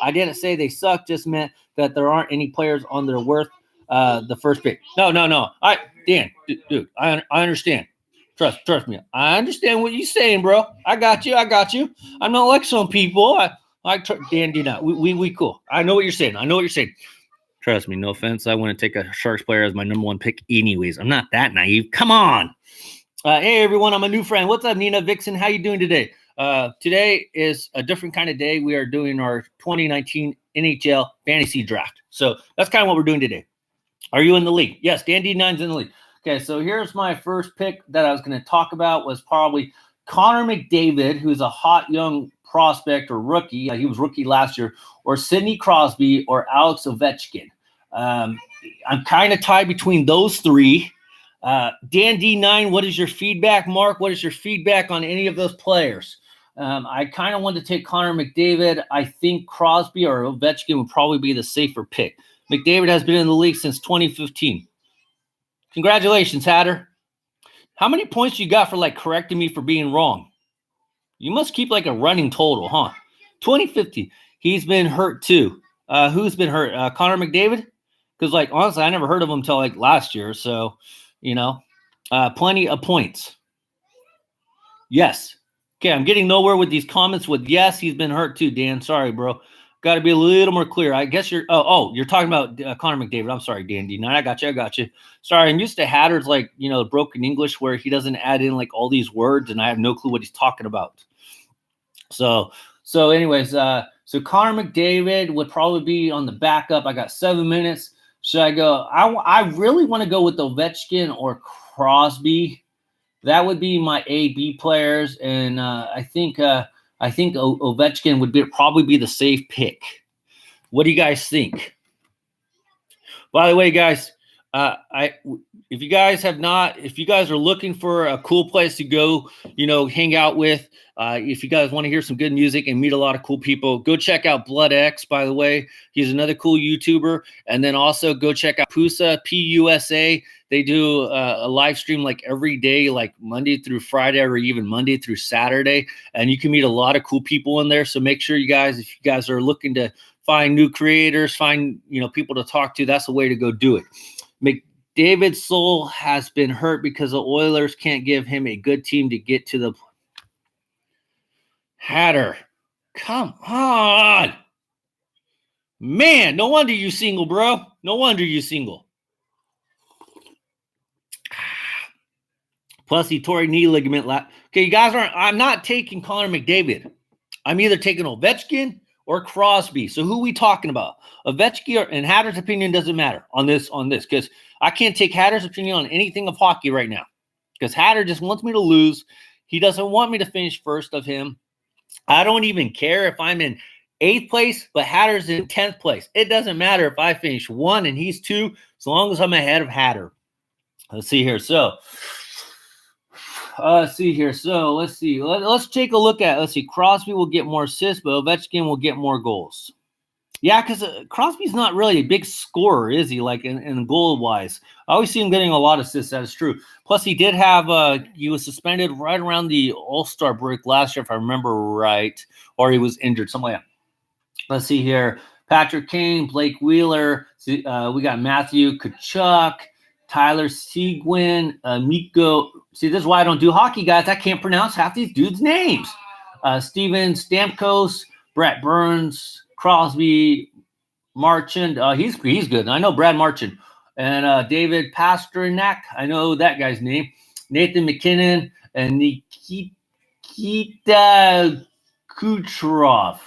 I didn't say they suck, just meant that there aren't any players on their worth the first pick. No. Dan, dude, I understand. Trust me. I understand what you're saying, bro. I got you. I'm not like some people. Dan, do not. We cool. I know what you're saying. Trust me, no offense. I wouldn't take a Sharks player as my number 1 pick anyways. I'm not that naive. Come on. Hey, everyone. I'm a new friend. What's up, Nina Vixen? How you doing today? Today is a different kind of day. We are doing our 2019 NHL fantasy draft. So that's kind of what we're doing today. Are you in the league? Yes, Dan D9's in the league. Okay, so here's my first pick that I was going to talk about was probably Connor McDavid, who's a hot young prospect or rookie. He was rookie last year. Or Sidney Crosby or Alex Ovechkin. I'm kind of tied between those 3. Dan D9, what is your feedback? Mark, what is your feedback on any of those players? I kind of wanted to take Connor McDavid. I think Crosby or Ovechkin would probably be the safer pick. McDavid has been in the league since 2015. Congratulations, Hatter. How many points you got for like correcting me for being wrong? You must keep like a running total, huh? 2050. He's been hurt too. Who's been hurt? Connor McDavid? Because like honestly, I never heard of him until like last year. So, plenty of points. Yes. Okay, I'm getting nowhere with these comments with yes, he's been hurt too, Dan. Sorry, bro. Got to be a little more clear. I guess you're you're talking about Connor McDavid. I'm sorry, Dan D9. I got you. Sorry, I'm used to Hatter's like, broken English where he doesn't add in like all these words and I have no clue what he's talking about. So anyways, so Connor McDavid would probably be on the backup. I got 7 minutes. Should I go? I really want to go with Ovechkin or Crosby. That would be my A-B players, and I think Ovechkin would probably be the safe pick. What do you guys think? By the way, guys, if you guys are looking for a cool place to go, hang out with, if you guys want to hear some good music and meet a lot of cool people, go check out Blood X, by the way. He's another cool YouTuber. And then also go check out Pusa, P-U-S-A. They do a live stream like every day, like Monday through Friday or even Monday through Saturday. And you can meet a lot of cool people in there. So make sure if you guys are looking to find new creators, find, people to talk to, that's the way to go do it. McDavid's soul has been hurt because the Oilers can't give him a good team to get to the Hatter. Come on. Man, no wonder you single, bro. No wonder you single. Plus, he tore a knee ligament. Okay, you guys I'm not taking Connor McDavid. I'm either taking Ovechkin or Crosby. So who are we talking about? Ovechkin and Hatter's opinion doesn't matter on this, because I can't take Hatter's opinion on anything of hockey right now. Because Hatter just wants me to lose. He doesn't want me to finish first of him. I don't even care if I'm in 8th place, but Hatter's in 10th place. It doesn't matter if I finish 1 and he's 2, as long as I'm ahead of Hatter. Let's see here. So, let's see. Let's take a look at. Let's see. Crosby will get more assists, but Ovechkin will get more goals. Yeah, because Crosby's not really a big scorer, is he? Like in goal wise, I always see him getting a lot of assists. That is true. Plus, he did have he was suspended right around the All-Star break last year, if I remember right, or he was injured, something like that. Let's see here. Patrick Kane, Blake Wheeler. We got Matthew Tkachuk, Tyler Seguin, Mikko. See, this is why I don't do hockey, guys. I can't pronounce half these dudes' names. Steven Stamkos, Brett Burns, Crosby, Marchand. He's good. I know Brad Marchand. And David Pasternak. I know that guy's name. Nathan McKinnon and Nikita Kucherov.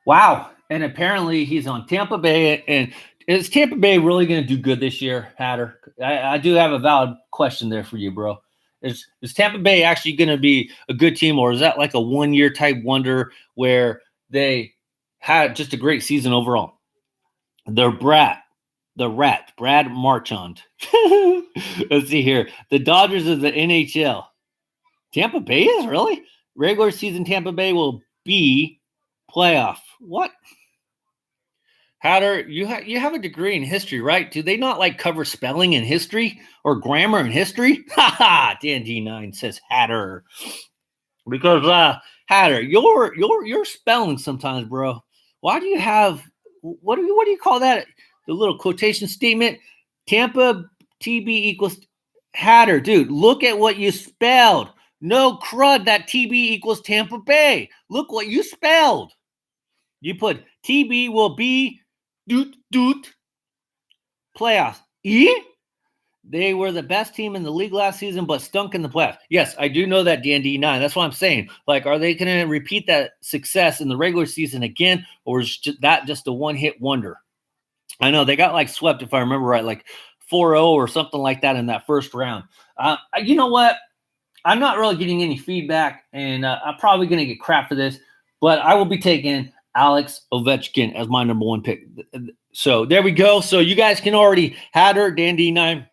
Wow. And apparently he's on Tampa Bay. And is Tampa Bay really going to do good this year, Hatter? I do have a valid question there for you, bro. Is Tampa Bay actually going to be a good team, or is that like a one-year type wonder where they had just a great season overall? Brad Marchand. Let's see here. The Dodgers of the NHL. Tampa Bay is really? Regular season Tampa Bay will be playoff. What? Hatter, you have a degree in history, right? Do they not like cover spelling in history or grammar in history? Ha ha! Dan D9 says Hatter. Because Hatter, you're spelling sometimes, bro. Why do you have what do you call that? The little quotation statement? Tampa TB equals Hatter. Dude, look at what you spelled. No crud, that TB equals Tampa Bay. Look what you spelled. You put TB will be doot playoffs. They were the best team in the league last season, but stunk in the playoffs. Yes, I do know that, Dan D9. That's what I'm saying. Like, are they going to repeat that success in the regular season again, or is that just a one-hit wonder? I know they got like swept, if I remember right, like 4-0 or something like that in that first round. You know what? I'm not really getting any feedback, and I'm probably going to get crap for this, but I will be taking Alex Ovechkin as my number 1 pick. So there we go. So you guys can already, Hatter, Dan D9,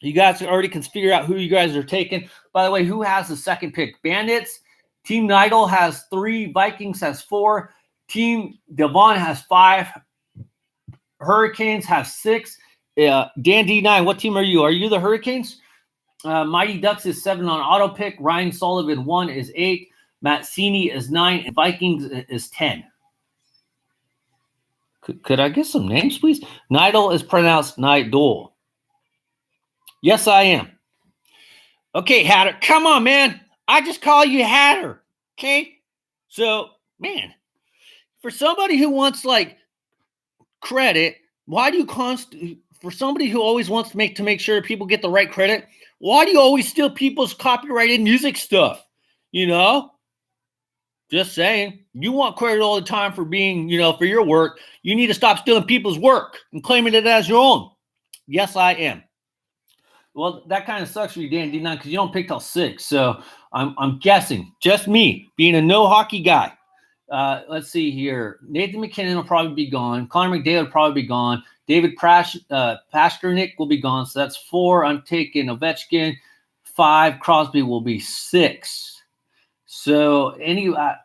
you guys already can figure out who you guys are taking. By the way, who has the second pick? Bandits. Team Nigel has 3. Vikings has 4. Team Devon has 5. Hurricanes have 6. Dan D9, what team are you? Are you the Hurricanes? Mighty Ducks is 7 on auto pick. Ryan Sullivan 1 is 8. Matt Sini is 9. And Vikings is 10. Could I get some names, please? Nidal is pronounced Nidal. Yes, I am. Okay, Hatter. Come on, man. I just call you Hatter. Okay? So, man, for somebody who wants, like, credit, why do you for somebody who always wants to make sure people get the right credit, why do you always steal people's copyrighted music stuff? You know? Just saying. You want credit all the time for being, for your work. You need to stop stealing people's work and claiming it as your own. Yes, I am. Well, that kind of sucks for you, Dan D9, because you don't pick till 6. So I'm guessing, just me, being a no hockey guy. Let's see here. Nathan McKinnon will probably be gone. Connor McDavid will probably be gone. David Pasternak will be gone. So that's 4. I'm taking Ovechkin. 5. Crosby will be 6. So I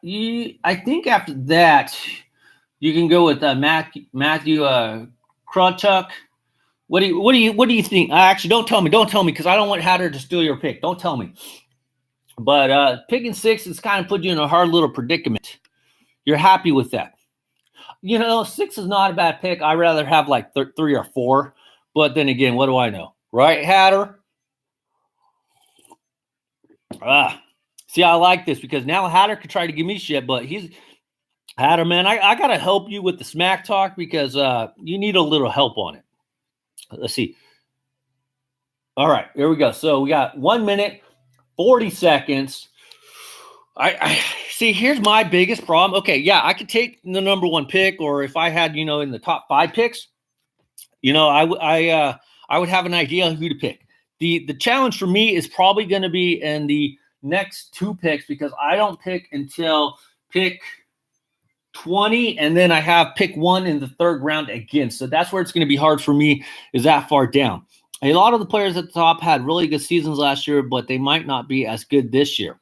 think after that, you can go with Matthew Tkachuk. What do you think? Actually, don't tell me because I don't want Hatter to steal your pick. Don't tell me. But picking 6 is kind of put you in a hard little predicament. You're happy with that. 6 is not a bad pick. I'd rather have like 3 or 4. But then again, what do I know? Right, Hatter? See, I like this because now Hatter could try to give me shit, but Hatter, man, I got to help you with the smack talk because you need a little help on it. Let's see. All right, here we go. So we got 1 minute, 40 seconds. I see, here's my biggest problem. Okay, yeah, I could take the number 1 pick, or if I had, in the top 5 picks, I would have an idea of who to pick. The challenge for me is probably going to be in the next 2 picks because I don't pick until pick 20, and then I have pick 1 in the 3rd round again. So that's where it's going to be hard for me, is that far down. A lot of the players at the top had really good seasons last year, but they might not be as good this year.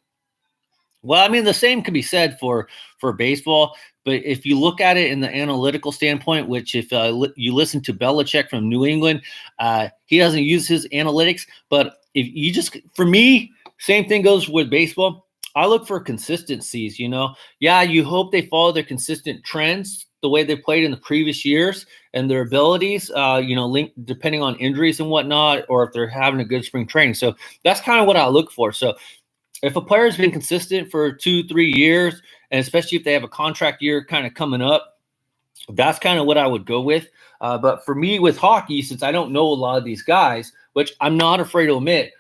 Well, I mean, the same can be said for baseball, but if you look at it in the analytical standpoint, which if you listen to Belichick from New England, he doesn't use his analytics, but if you just, for me, same thing goes with baseball. I look for consistencies, you know. Yeah, you hope they follow their consistent trends, the way they played in the previous years, and their abilities, you know, linked depending on injuries and whatnot, or if they're having a good spring training. So that's kind of what I look for. So if a player has been consistent for 2-3 years, and especially if they have a contract year kind of coming up, that's kind of what I would go with. But for me with hockey, since I don't know a lot of these guys, which I'm not afraid to admit,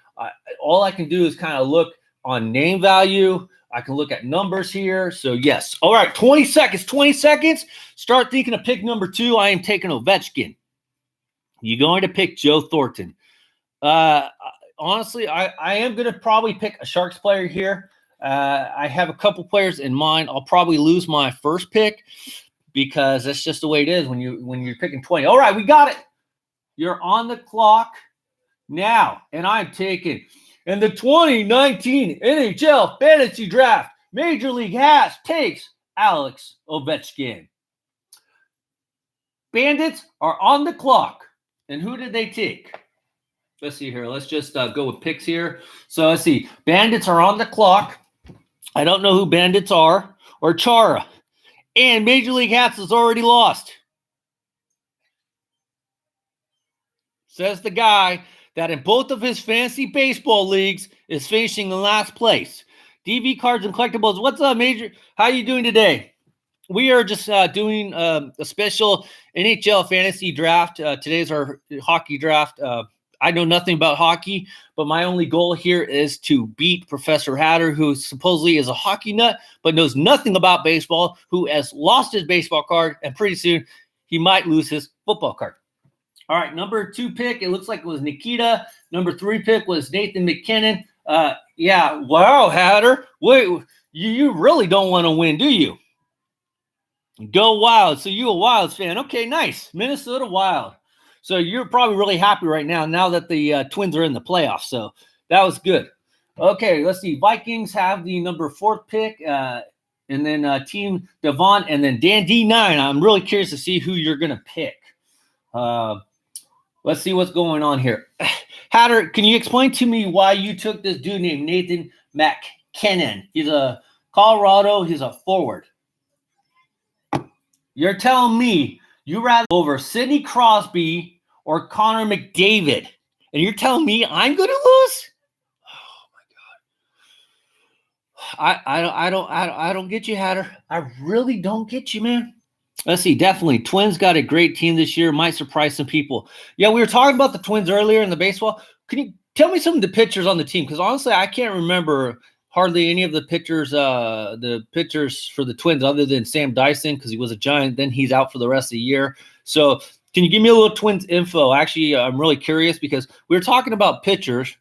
all I can do is kind of look on name value. I can look at numbers here. So, yes. All right, 20 seconds. 20 seconds. Start thinking of pick number 2. I am taking Ovechkin. You're going to pick Joe Thornton. Honestly, I am going to probably pick a Sharks player here. I have a couple players in mind. I'll probably lose my first pick because that's just the way it is when you're picking 20. All right, we got it. You're on the clock now, and I'm taking – in the 2019 NHL Fantasy Draft, Major League Hatz takes Alex Ovechkin. Bandits are on the clock. And who did they take? Let's see here. Let's just go with picks here. So let's see. Bandits are on the clock. I don't know who Bandits are or Chara. And Major League Hatz has already lost. Says the guy that in both of his fantasy baseball leagues is finishing in last place. DV Cards and Collectibles, what's up, Major? How are you doing today? We are just doing a special NHL fantasy draft. Today's our hockey draft. I know nothing about hockey, but my only goal here is to beat Professor Hatter, who supposedly is a hockey nut, but knows nothing about baseball, who has lost his baseball card, and pretty soon he might lose his football card. All right, number 2 pick, it looks like it was Nikita. Number 3 pick was Nathan McKinnon. Yeah, wow, Hatter. Wait, you really don't want to win, do you? Go Wild. So you a Wilds fan. Okay, nice. Minnesota Wild. So you're probably really happy right now that the Twins are in the playoffs. So that was good. Okay, let's see. Vikings have the number 4th pick. And then Team Devon and then Dan D9. I'm really curious to see who you're going to pick. Let's see what's going on here. Hatter, can you explain to me why you took this dude named Nathan McKinnon? He's a Colorado. He's a forward. You're telling me you rather over Sidney Crosby or Connor McDavid, and you're telling me I'm going to lose? Oh my God! I don't get you, Hatter. I really don't get you, man. Let's see. Definitely, Twins got a great team this year. Might surprise some people. Yeah, we were talking about the Twins earlier in the baseball. Can you tell me some of the pitchers on the team? Because honestly, I can't remember hardly any of the pitchers for the Twins other than Sam Dyson because he was a Giant. Then he's out for the rest of the year. So can you give me a little Twins info? Actually, I'm really curious because we were talking about pitchers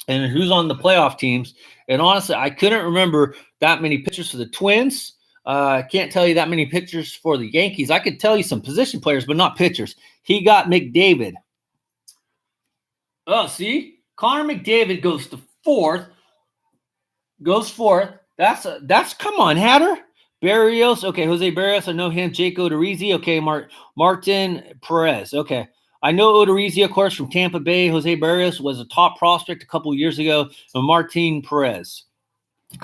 and who's on the playoff teams. And honestly, I couldn't remember that many pitchers for the Twins. I can't tell you that many pitchers for the Yankees. I could tell you some position players, but not pitchers. He got McDavid. Oh, see? Connor McDavid goes to 4th. That's come on, Hatter. Barrios. Okay, Jose Barrios. I know him. Jake Odorizzi. Okay, Martin Perez. Okay. I know Odorizzi, of course, from Tampa Bay. Jose Barrios was a top prospect a couple years ago. And Martin Perez.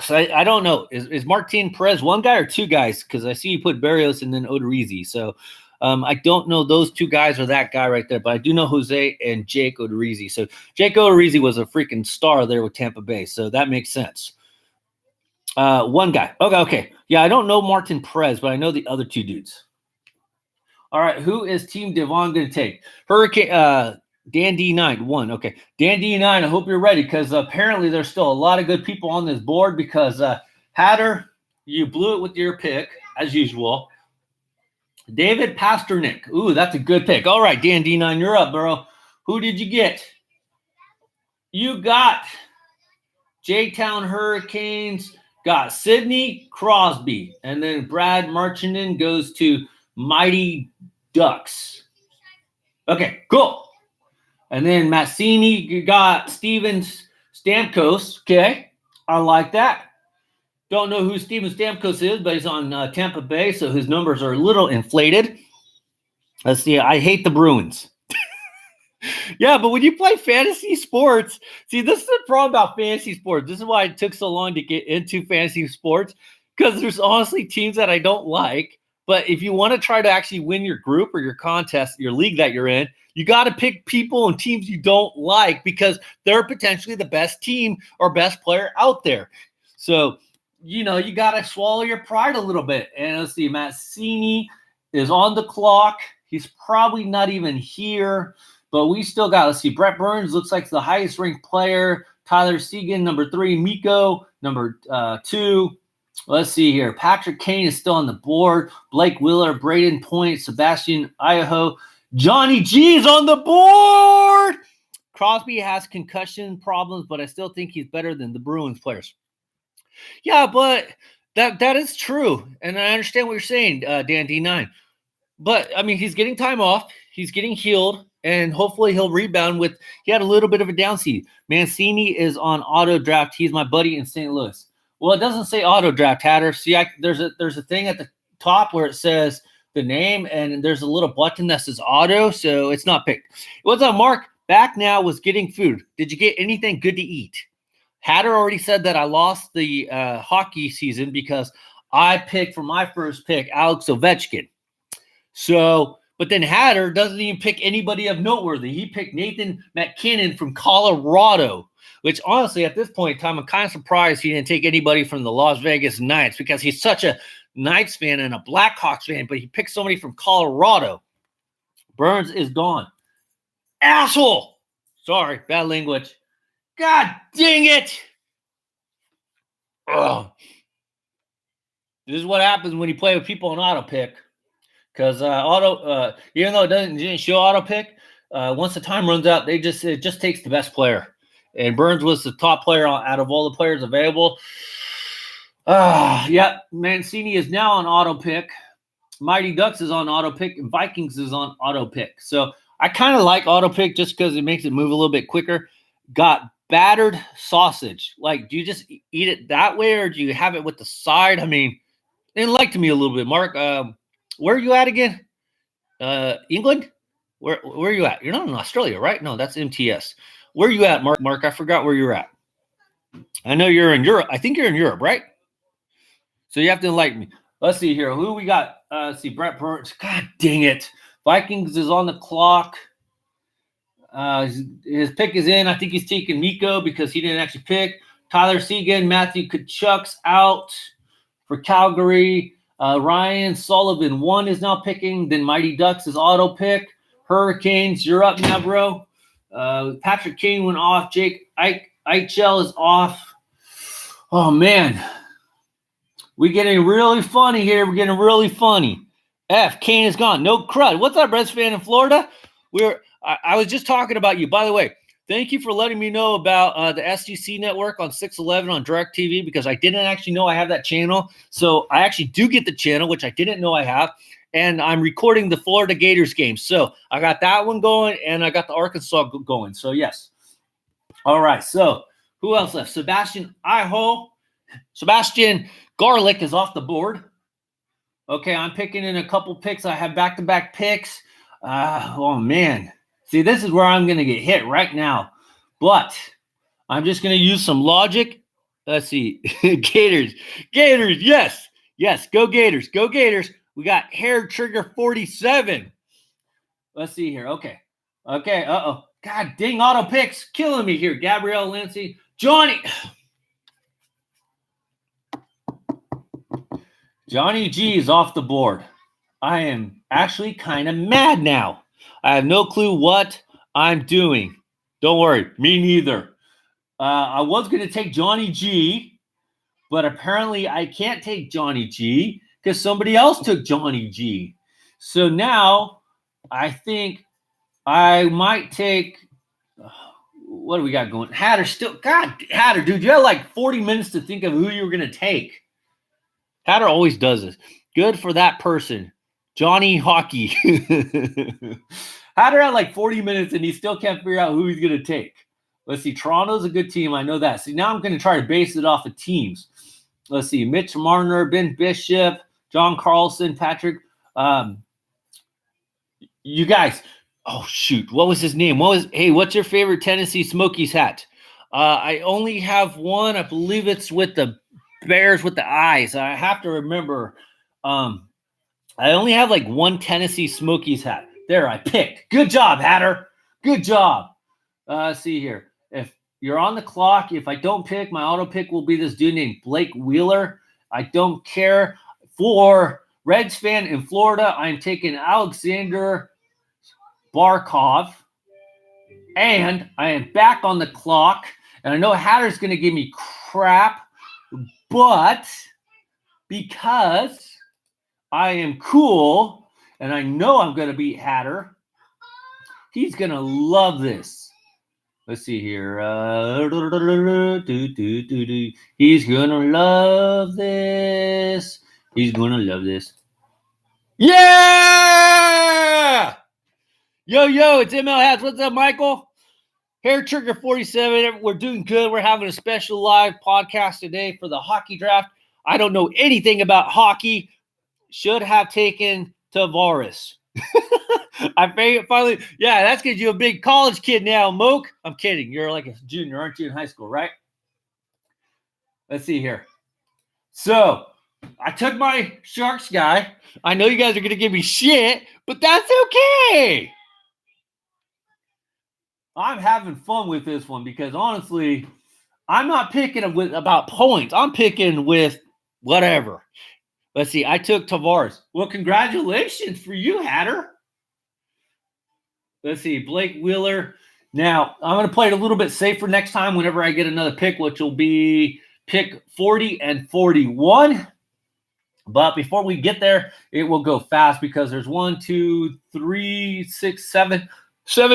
So I don't know. Is Martin Perez one guy or 2 guys? Because I see you put Barrios and then Odorizzi. So I don't know those 2 guys or that guy right there, but I do know Jose and Jake Odorizzi. So Jake Odorizzi was a freaking star there with Tampa Bay. So that makes sense. One guy. Okay. Yeah, I don't know Martin Perez, but I know the other 2 dudes. All right, who is Team Devon going to take? Hurricane. Dan D9, 1. Okay. Dan D9, I hope you're ready because apparently there's still a lot of good people on this board because Hatter, you blew it with your pick, as usual. David Pasternak. Ooh, that's a good pick. All right, Dan D9, you're up, bro. Who did you get? You got J-Town Hurricanes, got Sidney Crosby. And then Brad Marchand goes to Mighty Ducks. Okay, cool. And then Massini, you got Steven Stamkos. Okay, I like that. Don't know who Steven Stamkos is, but he's on Tampa Bay, so his numbers are a little inflated. Let's see. I hate the Bruins. Yeah, but when you play fantasy sports, see, this is the problem about fantasy sports. This is why it took so long to get into fantasy sports, because there's honestly teams that I don't like. But if you want to try to actually win your group or your contest, your league that you're in, you got to pick people and teams you don't like because they're potentially the best team or best player out there. So, you got to swallow your pride a little bit. And let's see, Massini is on the clock. He's probably not even here. But we still got, let's see, Brett Burns looks like the highest ranked player. Tyler Seguin, number 3. Miko, number 2. Let's see here. Patrick Kane is still on the board. Blake Wheeler, Braden Point, Sebastian Idaho. Johnny G is on the board. Crosby has concussion problems, but I still think he's better than the Bruins players. Yeah, but that is true. And I understand what you're saying, Dan D9. But, I mean, he's getting time off. He's getting healed. And hopefully he'll rebound he had a little bit of a down seed. Mancini is on auto draft. He's my buddy in St. Louis. Well, it doesn't say auto draft, Hatter. See, there's a thing at the top where it says the name, and there's a little button that says auto, so it's not picked. What's up, Mark? Back now was getting food. Did you get anything good to eat? Hatter already said that I lost the hockey season because I picked for my first pick Alex Ovechkin. So, but then Hatter doesn't even pick anybody of noteworthy. He picked Nathan McKinnon from Colorado, which honestly, at this point in time, I'm kind of surprised he didn't take anybody from the Las Vegas Knights because he's such a Knights fan and a Blackhawks fan, but he picked somebody from Colorado. Burns is gone. Asshole! Sorry, bad language. God dang it! Ugh. This is what happens when you play with people on auto pick. Because even though it didn't show auto pick, once the time runs out, it just takes the best player. And Burns was the top player out of all the players available. Mancini is now on auto pick. Mighty Ducks is on auto pick, and Vikings is on auto pick. So I kind of like auto pick just because it makes it move a little bit quicker. Got battered sausage. Like, do you just eat it that way, or do you have it with the side? I mean, enlighten me a little bit, Mark. Where are you at again? England? Where are you at? You're not in Australia, right? No, that's MTS. Where are you at, Mark? Mark, I forgot where you're at. I know you're in Europe. I think you're in Europe, right? So you have to enlighten me. Let's see here. Who we got? Let's see. Brett Burns. God dang it. Vikings is on the clock. His pick is in. I think he's taking Miko because he didn't actually pick. Tyler Seguin, Matthew Tkachuk's out for Calgary. Ryan Sullivan 1 is now picking. Then Mighty Ducks is auto pick. Hurricanes, you're up now, bro. Patrick Kane went off. Jake Eichel is off. Oh, man. We're getting really funny here. We're getting really funny. Kane is gone. No crud. What's up, Reds fan in Florida? I was just talking about you. By the way, thank you for letting me know about the SGC network on 611 on DirecTV because I didn't actually know I have that channel. So I actually do get the channel, which I didn't know I have. And I'm recording the Florida Gators game. So I got that one going, and I got the Arkansas going. So, yes. All right. So who else left? Sebastian Garlic is off the board. Okay, I'm picking in a couple picks. I have back-to-back picks. Oh, man. See, this is where I'm going to get hit right now. But I'm just going to use some logic. Let's see. Gators. Yes. Yes, go Gators. Go Gators. We got Hair Trigger 47. Let's see here. Okay. Uh-oh. God dang, auto picks. Killing me here. Gabrielle Lindsay. Johnny G is off the board. I am actually kind of mad now. I have no clue what I'm doing. Don't worry, me neither. I was going to take Johnny G, but apparently I can't take Johnny G because somebody else took Johnny G. So now I think I might take what do we got going? Hatter still. God, Hatter, dude, you had like 40 minutes to think of who you were going to take. Hatter always does this. Good for that person. Johnny Hockey. Hatter had like 40 minutes and he still can't figure out who he's going to take. Let's see. Toronto's a good team. I know that. See, now I'm going to try to base it off of teams. Let's see. Mitch Marner, Ben Bishop, John Carlson, Patrick. You guys. Oh, shoot. What was his name? What's your favorite Tennessee Smokies hat? I only have one. I believe it's with the Bears with the eyes. I have to remember. I only have like one Tennessee Smokies hat. There, I picked. Good job, Hatter. Good job. See here. If you're on the clock, if I don't pick, my auto pick will be this dude named Blake Wheeler. I don't care. For Reds fan in Florida, I'm taking Alexander Barkov. And I am back on the clock. And I know Hatter's going to give me crap. But because I am cool and I know I'm going to beat Hatter, he's going to love this. Let's see here. He's going to love this. He's going to love this. Yeah! Yo, it's ML Hatz. What's up, Michael? Hair Trigger 47. We're doing good. We're having a special live podcast today for the hockey draft. I don't know anything about hockey. Should have taken Tavares. I finally, yeah, that's because you're a big college kid now, Moke. I'm kidding. You're like a junior, aren't you, in high school, right? Let's see here. So, I took my Sharks guy. I know you guys are going to give me shit, but that's okay. I'm having fun with this one because, honestly, I'm not picking about points. I'm picking with whatever. Let's see. I took Tavares. Well, congratulations for you, Hatter. Let's see. Blake Wheeler. Now, I'm going to play it a little bit safer next time whenever I get another pick, which will be pick 40 and 41. But before we get there, it will go fast because there's 1, 2, 3, 6, 7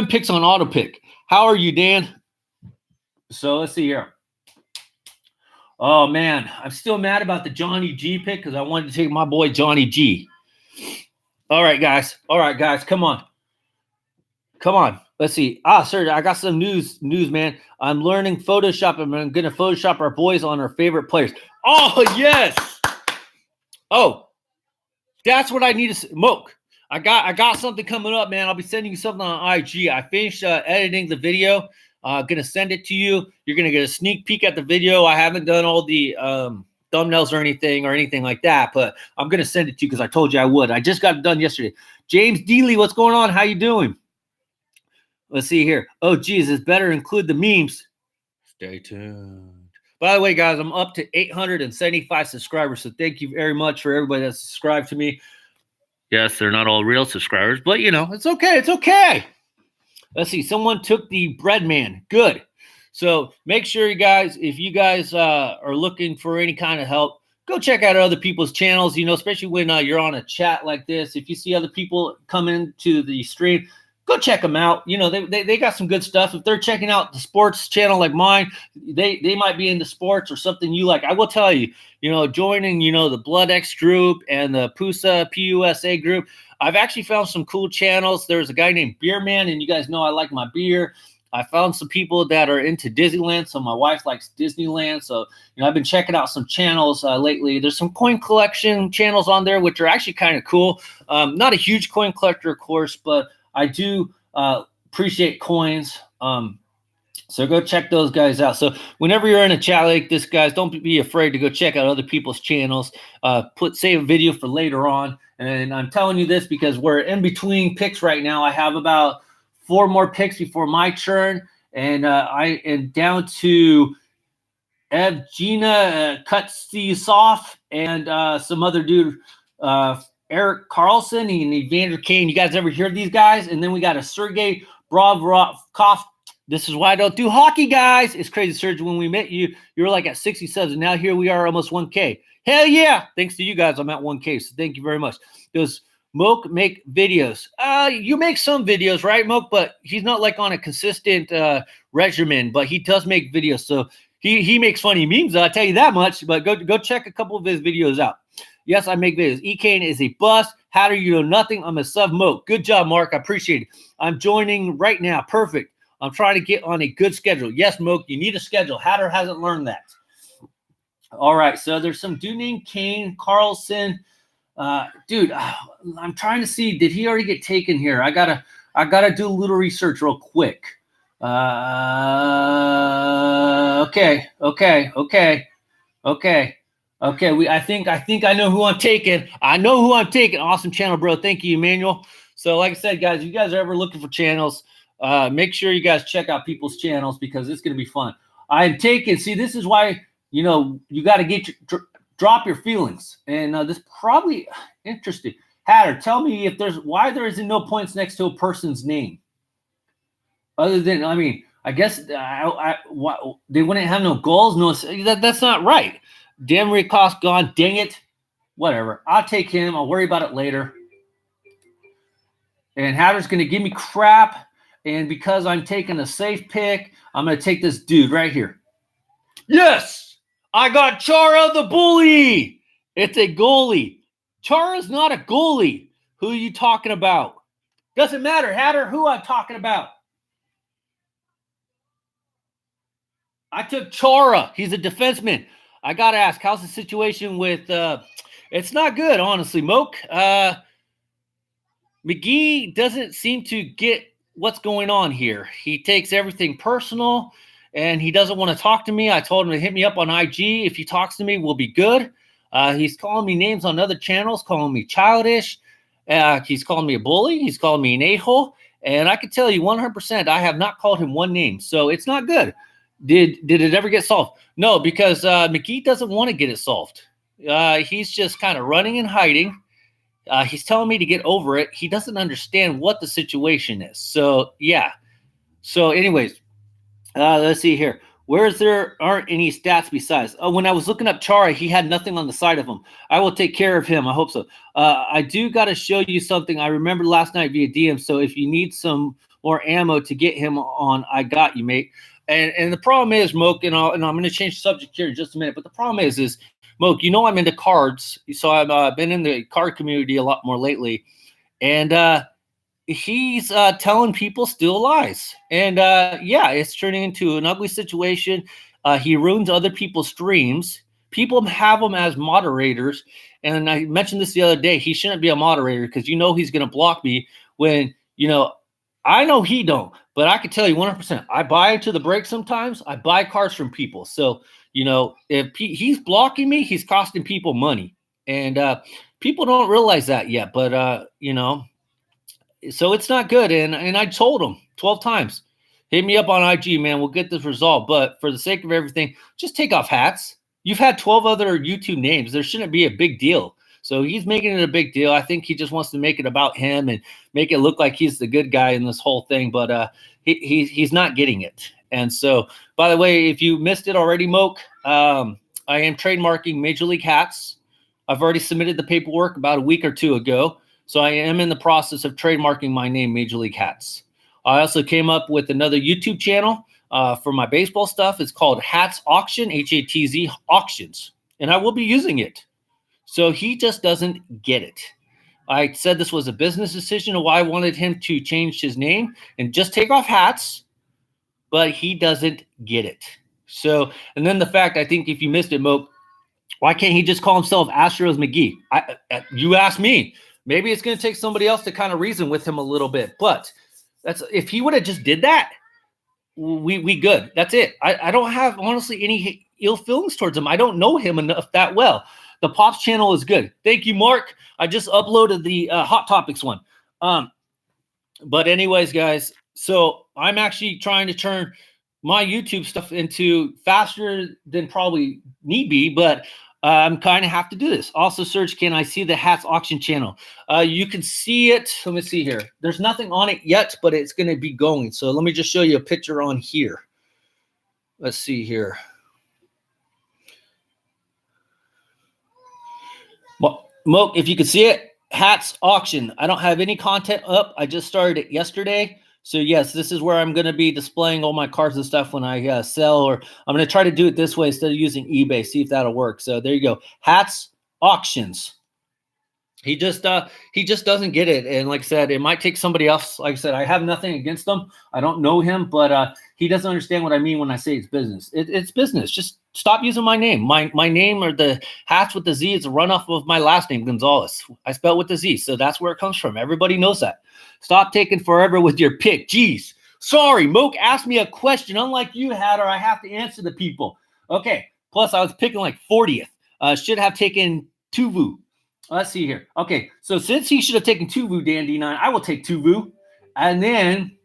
picks on auto pick. How are you, Dan? So let's see here. Oh, man. I'm still mad about the Johnny G pick because I wanted to take my boy Johnny G. All right, guys. Come on. Let's see. Sir, I got some news, man. I'm learning Photoshop, and I'm going to Photoshop our boys on our favorite players. Oh, yes. Oh, that's what I need to smoke. I got something coming up, man. I'll be sending you something on IG. I finished editing the video. Gonna send it to you. You're gonna get a sneak peek at the video. I haven't done all the thumbnails or anything like that, but I'm gonna send it to you because I told you I would. I just got it done yesterday. James Dealey, what's going on? How you doing? Let's see here. Oh, geez, it's better include the memes. Stay tuned. By the way, guys, I'm up to 875 subscribers, so thank you very much for everybody that subscribed to me. Yes, they're not all real subscribers, but, it's okay. It's okay. Let's see. Someone took the bread man. Good. So make sure, you guys, if you guys are looking for any kind of help, go check out other people's channels, especially when you're on a chat like this. If you see other people come into the stream, go check them out. They got some good stuff. If they're checking out the sports channel like mine, they might be into sports or something you like. I will tell you, joining, the Blood X group and the PUSA group, I've actually found some cool channels. There's a guy named Beer Man, and you guys know I like my beer. I found some people that are into Disneyland, so my wife likes Disneyland. So, I've been checking out some channels lately. There's some coin collection channels on there, which are actually kind of cool. Not a huge coin collector, of course, but I do appreciate coins. So go check those guys out. So whenever you're in a chat like this, guys, don't be afraid to go check out other people's channels. Save a video for later on. And I'm telling you this because we're in between picks right now. I have about 4 more picks before my turn. And I am down to Evgenia Kutsisov and some other dude, Eric Carlson and Evander Kane. You guys ever hear these guys? And then we got a Sergei Bravkov. This is why I don't do hockey, guys. It's crazy, Serge. When we met you, you were like at 60 subs, and now here we are almost 1K. Hell yeah. Thanks to you guys, I'm at 1K, so thank you very much. There's Moke make videos? You make some videos, right, Moke? But he's not like on a consistent regimen, but he does make videos. So he makes funny memes, I'll tell you that much. But go check a couple of his videos out. Yes, I make videos. E-Kane is a bust. Hatter, you know nothing. I'm a sub Moke. Good job, Mark. I appreciate it. I'm joining right now. Perfect. I'm trying to get on a good schedule. Yes, Moke, you need a schedule. Hatter hasn't learned that. All right, so there's some dude named Kane Carlson. Dude, I'm trying to see, did he already get taken here? I gotta do a little research real quick. Okay. I think I know who I'm taking. Awesome channel, bro. Thank you, Emmanuel. So, like I said, guys, if you guys are ever looking for channels, make sure you guys check out people's channels because it's gonna be fun. I'm taking. See, this is why you got to drop your feelings, and this probably interesting. Hatter, tell me why there isn't no points next to a person's name. Other than, I mean, I guess they wouldn't have no goals. No, that's not right. Demery cost gone. Dang it. Whatever. I'll take him. I'll worry about it later. And Hatter's going to give me crap. And because I'm taking a safe pick, I'm going to take this dude right here. Yes, I got Chara the bully. It's a goalie. Chara's not a goalie. Who are you talking about? Doesn't matter, Hatter, who I'm talking about. I took Chara. He's a defenseman. I got to ask, how's the situation with it's not good, honestly, Moke. McGee doesn't seem to get what's going on here. He takes everything personal, and he doesn't want to talk to me. I told him to hit me up on IG. If he talks to me, we'll be good. He's calling me names on other channels, calling me childish. He's calling me a bully. He's calling me an a-hole. And I can tell you 100% I have not called him one name. So it's not good. Did it ever get solved? No, because McGee doesn't want to get it solved. He's just kind of running and hiding. He's telling me to get over it. He doesn't understand what the situation is. So, yeah. So, anyways, let's see here. There aren't any stats besides? When I was looking up Chara, he had nothing on the side of him. I will take care of him. I hope so. I do got to show you something. I remembered last night via DM. So if you need some more ammo to get him on, I got you, mate. And the problem is, Moke, and I'm going to change the subject here in just a minute. But the problem is Moke, I'm into cards. So I've been in the card community a lot more lately. And he's telling people still lies. And yeah, it's turning into an ugly situation. He ruins other people's streams. People have him as moderators. And I mentioned this the other day. He shouldn't be a moderator because he's going to block me when, I know he don't. But I can tell you 100%. I buy into the break sometimes. I buy cards from people. So, if he's blocking me, he's costing people money. And people don't realize that yet. But, so it's not good. And I told him 12 times, hit me up on IG, man. We'll get this resolved. But for the sake of everything, just take off Hatz. You've had 12 other YouTube names. There shouldn't be a big deal. So he's making it a big deal. I think he just wants to make it about him and make it look like he's the good guy in this whole thing. But he's not getting it. And so, by the way, if you missed it already, Moke, I am trademarking Major League Hatz. I've already submitted the paperwork about a week or two ago. So I am in the process of trademarking my name, Major League Hatz. I also came up with another YouTube channel for my baseball stuff. It's called Hatz Auction, Hatz Auctions. And I will be using it. So he just doesn't get it. I said this was a business decision of why I wanted him to change his name and just take off Hatz, but he doesn't get it. So, and then the fact, I think if you missed it, Moke, why can't he just call himself Astros McGee? You asked me. Maybe it's going to take somebody else to kind of reason with him a little bit. But if he would have just did that, we good. That's it. I don't have, honestly, any ill feelings towards him. I don't know him enough that well. The Pops channel is good. Thank you, Mark. I just uploaded the Hot Topics one. But anyways, guys, so I'm actually trying to turn my YouTube stuff into faster than probably need be, but I'm kind of have to do this. Also, search, can I see the Hatz Auction channel? You can see it. Let me see here. There's nothing on it yet, but it's going to be going. So let me just show you a picture on here. Let's see here. Moke, if you can see it, Hatz auction. I don't have any content up. I just started it yesterday. So yes, this is where I'm going to be displaying all my cards and stuff when I sell, or I'm going to try to do it this way instead of using eBay, see if that'll work. So there you go. Hatz auctions. He just doesn't get it. And like I said, it might take somebody else. Like I said, I have nothing against him. I don't know him, but he doesn't understand what I mean when I say it's business. It's business. Just stop using my name. My name, or the Hatz with the Z, is a runoff of my last name, Gonzalez. I spell with the Z, so that's where it comes from. Everybody knows that. Stop taking forever with your pick. Jeez. Sorry, Moke asked me a question. Unlike you, Hatter, I have to answer the people. Okay. Plus, I was picking like 40th. Should have taken Tuvu. Let's see here. Okay, so since he should have taken Tuvu, Dan D9, I will take Tuvu. And then,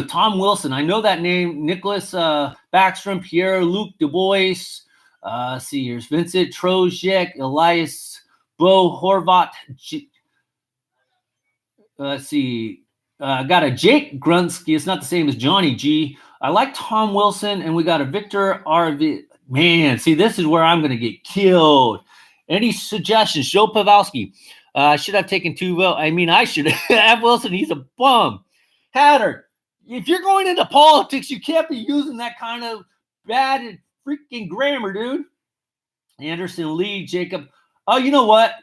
Tom Wilson. I know that name. Nicholas Backstrom, Pierre-Luc Dubois. Let's see, here's Vincent Trojek, Elias Bo Horvat. Let's see. Got a Jake Grunsky. It's not the same as Johnny G. I like Tom Wilson, and we got a Victor R.V. Man, see, this is where I'm going to get killed. Any suggestions? Joe Pavelski. I should have taken Tuvo. I mean, I should have Wilson. He's a bum. Hatter, if you're going into politics, you can't be using that kind of bad freaking grammar, dude. Anderson, Lee, Jacob. Oh, you know what?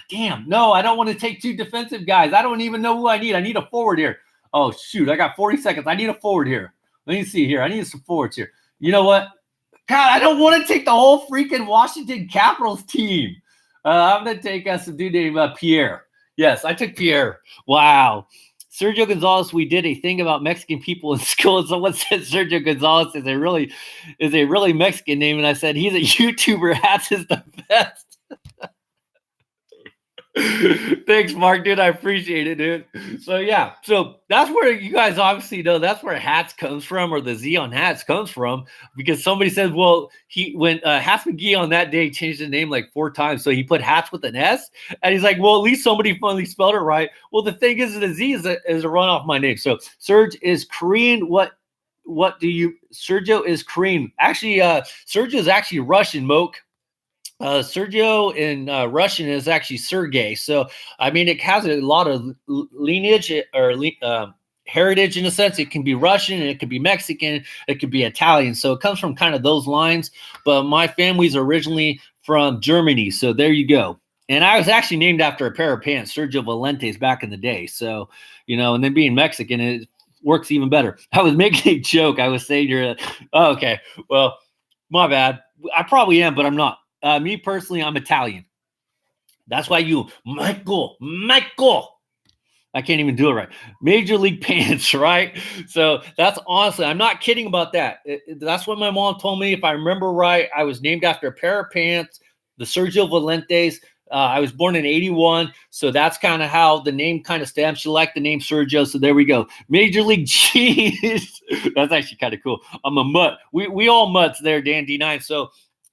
Damn. No, I don't want to take two defensive guys. I don't even know who I need. I need a forward here. Oh, shoot. I got 40 seconds. I need a forward here. Let me see here. I need some forwards here. You know what? God, I don't want to take the whole freaking Washington Capitals team. I'm going to take some dude named Pierre. Yes, I took Pierre. Wow. Sergio Gonzalez, we did a thing about Mexican people in school, and someone said Sergio Gonzalez is a really Mexican name, and I said, he's a YouTuber. Hatz is the best. Thanks, Mark, dude. I appreciate it, dude. So yeah, so that's where you guys obviously know that's where Hatz comes from, or the Z on Hatz comes from, because somebody says, well, when Hatz McGee on that day changed the name like 4 times, so he put Hatz with an S, and he's like, well, at least somebody finally spelled it right. Well, the thing is, the Z is a run off my name. So Serge is Korean. Sergio is Korean. Actually, Sergio is actually Russian, Moke. Sergio in Russian is actually Sergey. So, I mean, it has a lot of lineage or heritage in a sense. It can be Russian, and it could be Mexican, it could be Italian. So it comes from kind of those lines. But my family's originally from Germany. So there you go. And I was actually named after a pair of pants, Sergio Valentes, back in the day. So, and then being Mexican, it works even better. I was making a joke. I was saying okay, well, my bad. I probably am, but I'm not. Me personally, I'm Italian. That's why Michael. I can't even do it right. Major League Pants, right? So that's honestly, I'm not kidding about that. That's what my mom told me. If I remember right, I was named after a pair of pants, the Sergio Valentes. I was born in 81, so that's kind of how the name kind of stems. She liked the name Sergio, so there we go. Major League Cheese. That's actually kind of cool. I'm a mutt. We all mutts there, Dan D9. So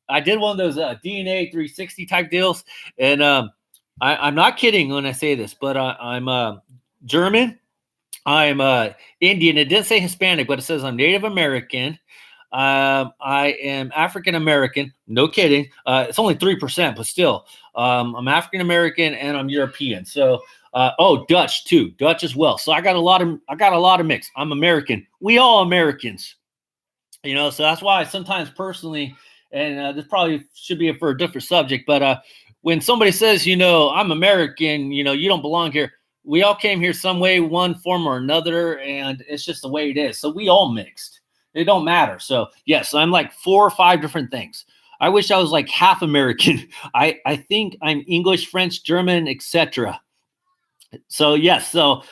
I did one of those DNA 360 type deals, and I'm not kidding when I say this, but I'm German, I'm Indian. It didn't say Hispanic, but it says I'm Native American. I am African American. No kidding. It's only 3%, but still, I'm African American and I'm European. So, Dutch too, Dutch as well. So I got a lot of mix. I'm American. We all Americans, so that's why I sometimes personally. And this probably should be for a different subject, but when somebody says, I'm American, you don't belong here. We all came here some way, one form or another, and it's just the way it is. So we all mixed. It don't matter. So yes, I'm like 4 or 5 different things. I wish I was like half American. I think I'm English, French, German, etc. So yes, so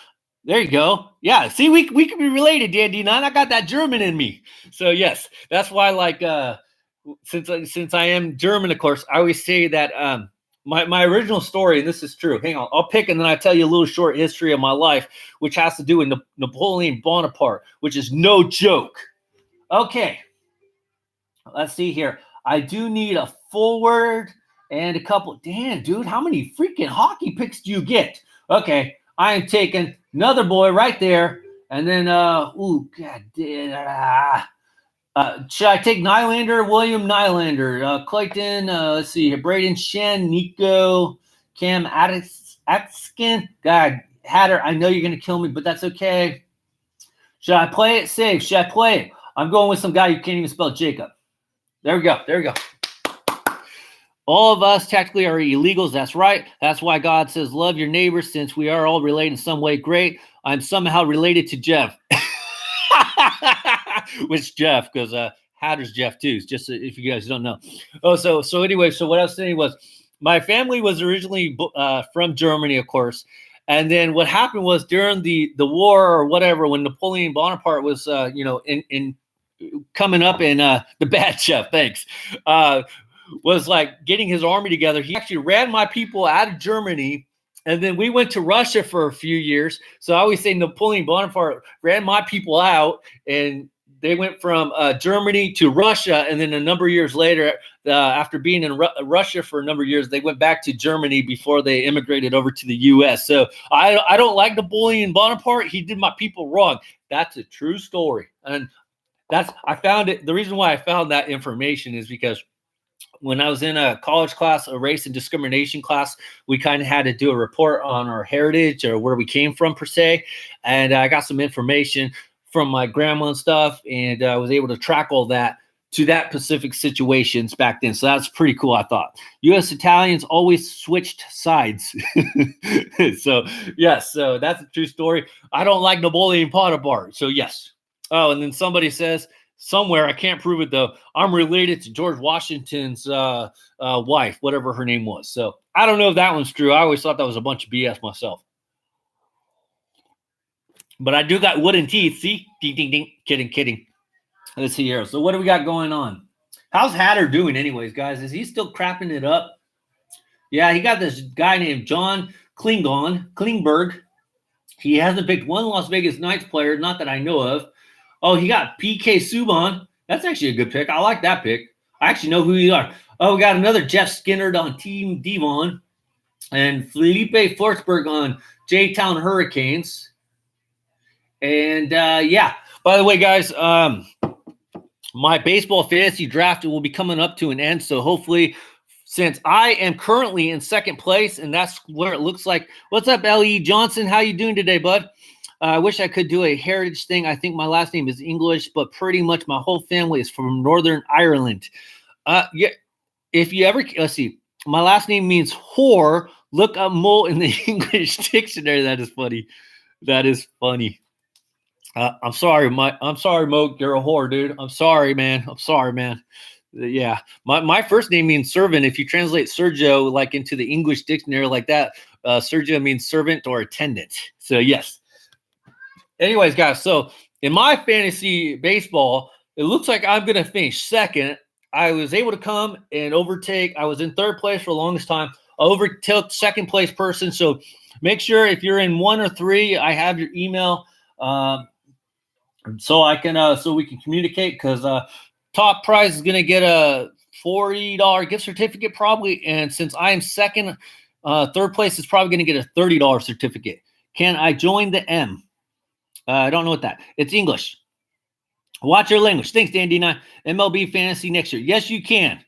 there you go. Yeah, see, we can be related, Dan D9. I got that German in me. So yes, that's why since I am German, of course, I always say that my original story, and this is true. Hang on, I'll pick and then I tell you a little short history of my life, which has to do with Napoleon Bonaparte, which is no joke. Okay, let's see here. I do need a forward and a couple. Damn, dude, how many freaking hockey picks do you get? Okay, I am taking another boy right there, and then should I take Nylander, William Nylander, Clayton, let's see here, Braden Shen, Nico, Cam Axkin. God, Hatter, I know you're going to kill me, but that's okay. Should I play it safe? Should I play it? I'm going with some guy who can't even spell Jacob. There we go. There we go. All of us technically are illegals. That's right. That's why God says, love your neighbor, since we are all related in some way. Great. I'm somehow related to Jeff. Which Jeff? Because Hatter's Jeff too. Just if you guys don't know. Oh, so anyway, so what I was saying was my family was originally from Germany, of course. And then what happened was during the war or whatever, when Napoleon Bonaparte was, in coming up in the bad chef, thanks, was like getting his army together. He actually ran my people out of Germany. And then we went to Russia for a few years. So I always say Napoleon Bonaparte ran my people out, and they went from Germany to Russia. And then a number of years later, after being in Russia for a number of years, they went back to Germany before they immigrated over to the U.S. So I don't like Napoleon Bonaparte. He did my people wrong. That's a true story. And I found it. The reason why I found that information is because when I was in a college class, a race and discrimination class, we kind of had to do a report on our heritage or where we came from per se. And I got some information from my grandma and stuff, and I was able to track all that to that specific situations back then. So that's pretty cool, I thought. U.S. Italians always switched sides. So, yes, so that's a true story. I don't like Napoleon Bonaparte. So, yes. Oh, and then somebody says, somewhere, I can't prove it though, I'm related to George Washington's wife, whatever her name was. So I don't know if that one's true. I always thought that was a bunch of BS myself. But I do got wooden teeth. See? Ding, ding, ding. Kidding. Let's see here. So what do we got going on? How's Hatter doing anyways, guys? Is he still crapping it up? Yeah, he got this guy named John Klingberg. He hasn't picked one Las Vegas Knights player, not that I know of. Oh, he got PK Subban. That's actually a good pick. I like that pick. I actually know who you are. Oh, we got another Jeff Skinner on Team Devon. And Felipe Forsberg on J-Town Hurricanes. And, yeah. By the way, guys, my baseball fantasy draft will be coming up to an end. So hopefully, since I am currently in second place, and that's where it looks like. What's up, L.E. Johnson? How you doing today, bud? I wish I could do a heritage thing. I think my last name is English, but pretty much my whole family is from Northern Ireland. Yeah, if you ever, let's see, my last name means whore. Look up Mo in the English dictionary. That is funny. That is funny. I'm sorry, Mo. You're a whore, dude. I'm sorry, man. Yeah, my first name means servant. If you translate Sergio like into the English dictionary like that, Sergio means servant or attendant. So yes. Anyways, guys, so in my fantasy baseball, it looks like I'm going to finish second. I was able to come and overtake. I was in third place for the longest time. I overtook second place person. So make sure if you're in 1 or 3, I have your email so I can so we can communicate, because top prize is going to get a $40 gift certificate probably. And since I am second, third place is probably going to get a $30 certificate. Can I join the M? I don't know what that. It's English. Watch your language. Thanks, Dan D9. MLB Fantasy next year. Yes, you can.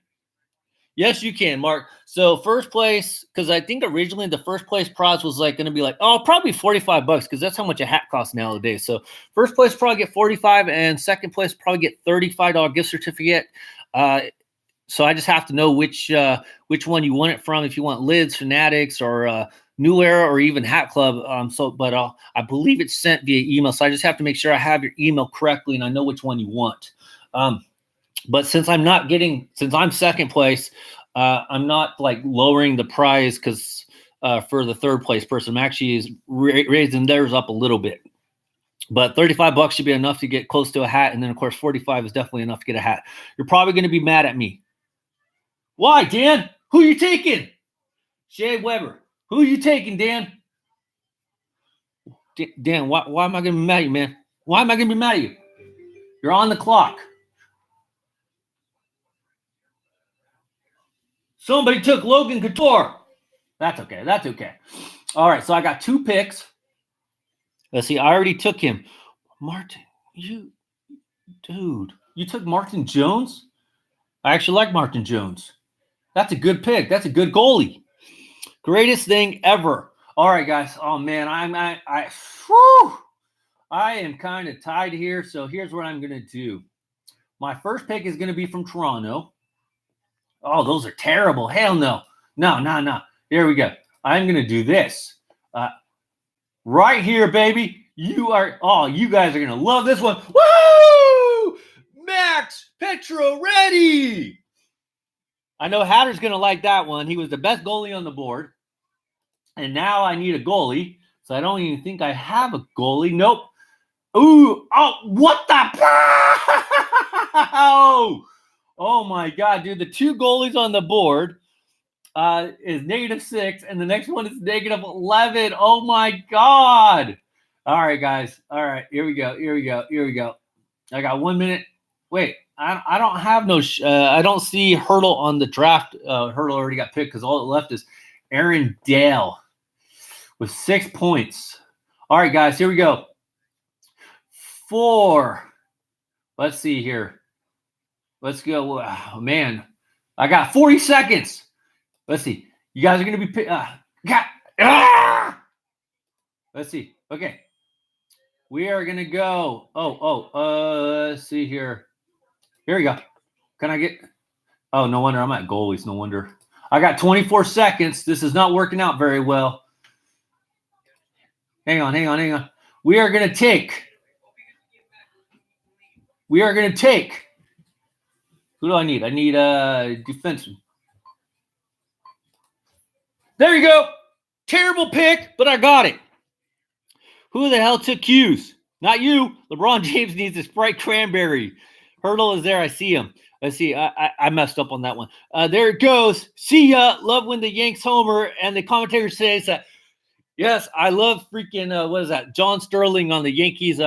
Yes, you can, Mark. So first place, because I think originally the first place prize was like going to be like, probably $45 because that's how much a hat costs nowadays. So first place probably get 45, and second place probably get $35 gift certificate. So I just have to know which one you want it from. If you want Lids, Fanatics, or New Era, or even Hat Club. But I believe it's sent via email. So I just have to make sure I have your email correctly and I know which one you want. But since I'm second place, I'm not like lowering the prize because for the third place person, I'm actually raising theirs up a little bit. But $35 should be enough to get close to a hat. And then of course, 45 is definitely enough to get a hat. You're probably going to be mad at me. Why, Dan? Who you taking? Shay Weber. Who you taking, Dan? Dan, why am I going to be mad at you, man? Why am I going to be mad at you? You're on the clock. Somebody took Logan Couture. That's okay. That's okay. All right, so I got 2 picks. Let's see. I already took him. Martin, you took Martin Jones? I actually like Martin Jones. That's a good pick. That's a good goalie. Greatest thing ever. All right, guys. Oh man, I am kind of tied here. So here's what I'm gonna do. My first pick is gonna be from Toronto. Oh, those are terrible. Hell no. No. Here we go. I'm gonna do this. Right here, baby. You guys are gonna love this one. Woo! Max Pacioretty. I know Hatter's gonna like that one. He was the best goalie on the board. And now I need a goalie. So I don't even think I have a goalie. Nope. Ooh, what the? Oh my God, dude. The two goalies on the board is -6, and the next one is -11. Oh my God. All right, guys. All right, here we go. I got 1 minute. Wait, I don't have no. I don't see Hurdle on the draft. Hurdle already got picked because all that left is Aaron Dale with 6 points. All right, guys, here we go. 4. Let's see here. Let's go. Oh, man, I got 40 seconds. Let's see. You guys are going to be Let's see. Okay. We are going to go. Let's see here. Here we go. Can I get? Oh, no wonder. I'm at goalies. No wonder. I got 24 seconds. This is not working out very well. Hang on. We are going to take. Who do I need? I need a defenseman. There you go. Terrible pick, but I got it. Who the hell took Hughes? Not you. LeBron James needs a Sprite Cranberry. Hurdle is there. I see him. Let's see. I messed up on that one. There it goes. See ya. Love when the Yanks homer. And the commentator says that, yes, I love freaking, what is that? John Sterling on the Yankees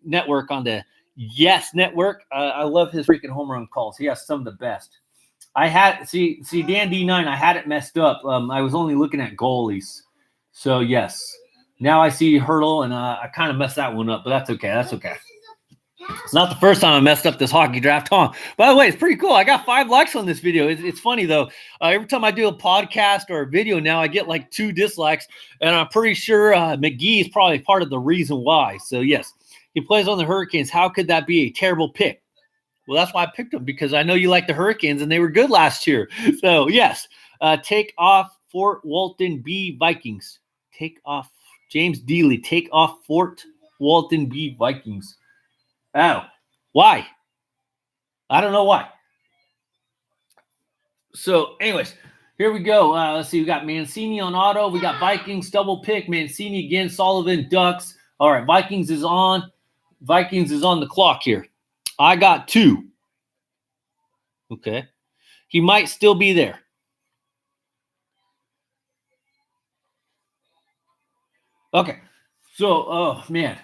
network, on the Yes Network. I love his freaking home run calls. He has some of the best. I had, see Dan D9, I had it messed up. I was only looking at goalies. So, yes. Now I see Hurdle, and I kind of messed that one up, but that's okay. It's not the first time I messed up this hockey draft, huh? By the way, it's pretty cool. I got 5 likes on this video. It's funny, though. Every time I do a podcast or a video now, I get like 2 dislikes, and I'm pretty sure McGee is probably part of the reason why. So, yes, he plays on the Hurricanes. How could that be a terrible pick? Well, that's why I picked him, because I know you like the Hurricanes, and they were good last year. So, yes, take off Fort Walton B. Vikings. Take off James Dealey. Take off Fort Walton B. Vikings. Oh, why? I don't know why. So, anyways, here we go. Let's see. We got Mancini on auto. We got Vikings double pick. Mancini again. Sullivan Ducks. All right, Vikings is on. Vikings is on the clock here. I got 2. Okay. He might still be there. Okay. So, oh, man.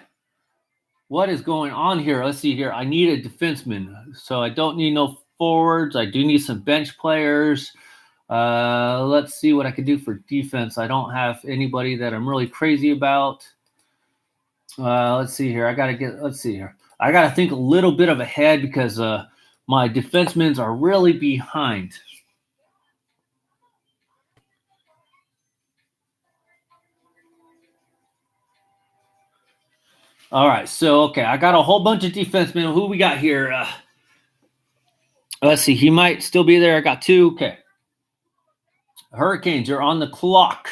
What is going on here? Let's see here. I need a defenseman. So I don't need no forwards. I do need some bench players. Let's see what I can do for defense. I don't have anybody that I'm really crazy about. Let's see here. Let's see here. I got to think a little bit of ahead because my defensemen are really behind. All right, so, okay, I got a whole bunch of defensemen. Who we got here? Let's see. He might still be there. I got 2. Okay. Hurricanes are on the clock.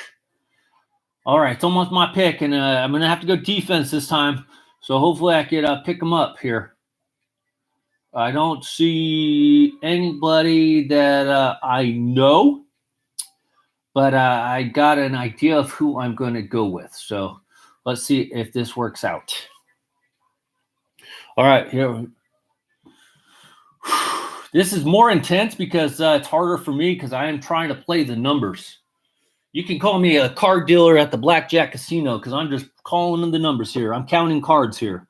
All right, it's almost my pick, and I'm going to have to go defense this time. So hopefully I could pick them up here. I don't see anybody that I know, but I got an idea of who I'm going to go with. So let's see if this works out. All right, here. This is more intense because it's harder for me because I am trying to play the numbers. You can call me a card dealer at the Blackjack Casino because I'm just calling in the numbers here. I'm counting cards here.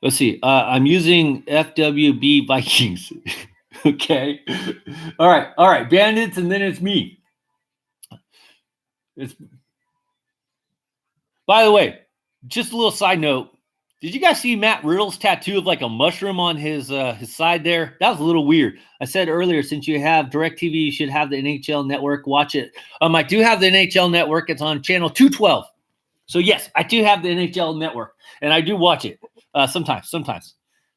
Let's see. I'm using FWB Vikings. Okay. All right. Bandits, and then it's me. By the way, just a little side note. Did you guys see Matt Riddle's tattoo of like a mushroom on his side there? That was a little weird. I said earlier, since you have DirecTV, you should have the NHL Network. Watch it. I do have the NHL Network. It's on channel 212. So yes, I do have the NHL Network, and I do watch it sometimes.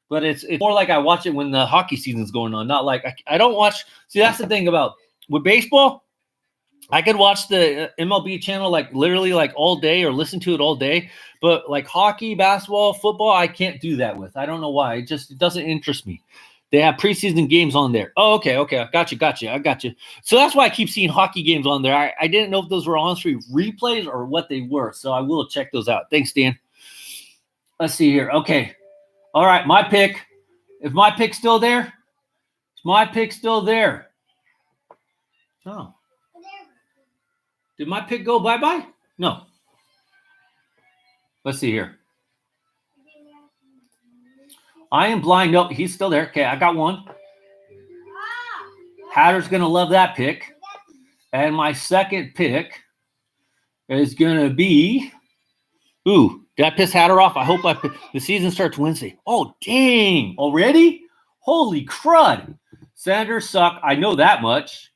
But it's more like I watch it when the hockey season's going on, not like I don't watch. See, that's the thing about with baseball. I could watch the MLB channel like literally like all day or listen to it all day, but like hockey, basketball, football, I can't do that with. I don't know why. It doesn't interest me. They have preseason games on there. Oh, okay. I got you. So that's why I keep seeing hockey games on there. I didn't know if those were on-screen replays or what they were, so I will check those out. Thanks, Dan. Let's see here. Okay. All right, my pick. Is my pick still there? Is my pick still there? Oh. Did my pick go bye-bye? No. Let's see here. I am blind. No, he's still there. Okay, I got one. Hatter's going to love that pick. And my second pick is going to be... Ooh, did I piss Hatter off? I hope the season starts Wednesday. Oh, dang. Already? Holy crud. Senators suck. I know that much.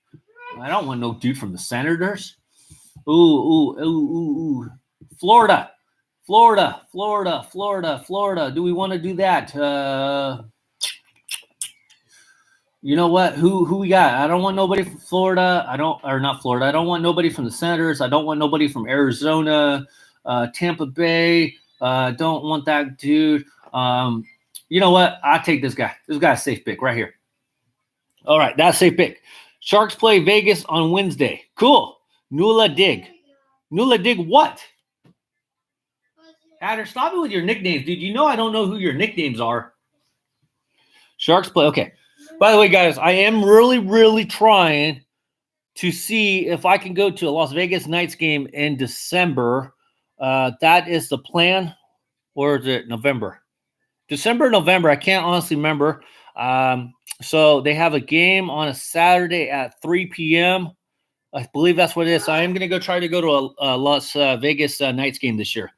I don't want no dude from the Senators. Ooh. Florida. Do we want to do that? You know what? Who we got? I don't want nobody from Florida. I don't want nobody from the Senators. I don't want nobody from Arizona, Tampa Bay. Don't want that dude. You know what? I'll take this guy. This guy's a safe pick right here. All right, that's a safe pick. Sharks play Vegas on Wednesday. Cool. Nula Dig what? Hatter, stop it with your nicknames, dude. You know I don't know who your nicknames are. Sharks play. Okay. By the way, guys, I am really, really trying to see if I can go to a Las Vegas Knights game in December. That is the plan. Or is it November? December, November. I can't honestly remember. So they have a game on a Saturday at 3 p.m. I believe that's what it is. So I am going to try to go to a Las Vegas Knights game this year.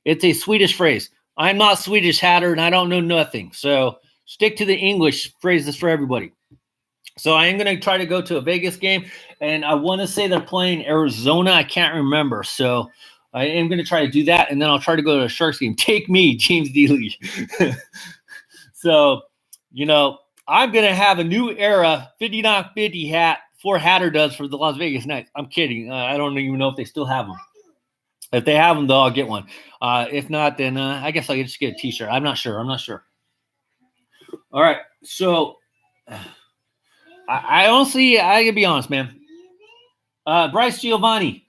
It's a Swedish phrase. I'm not Swedish, Hatter, and I don't know nothing. So stick to the English phrases for everybody. So I am going to try to go to a Vegas game, and I want to say they're playing Arizona. I can't remember. So I am going to try to do that, and then I'll try to go to a Sharks game. Take me, James D. Lee. So, I'm going to have a new era 5950 hat. 4 Hatter does for the Las Vegas Knights. I'm kidding. I don't even know if they still have them. If they have them, though, I'll get one. If not, then I guess I'll just get a T-shirt. I'm not sure. All right. So I honestly, I gotta be honest, man. Bryce Giovanni.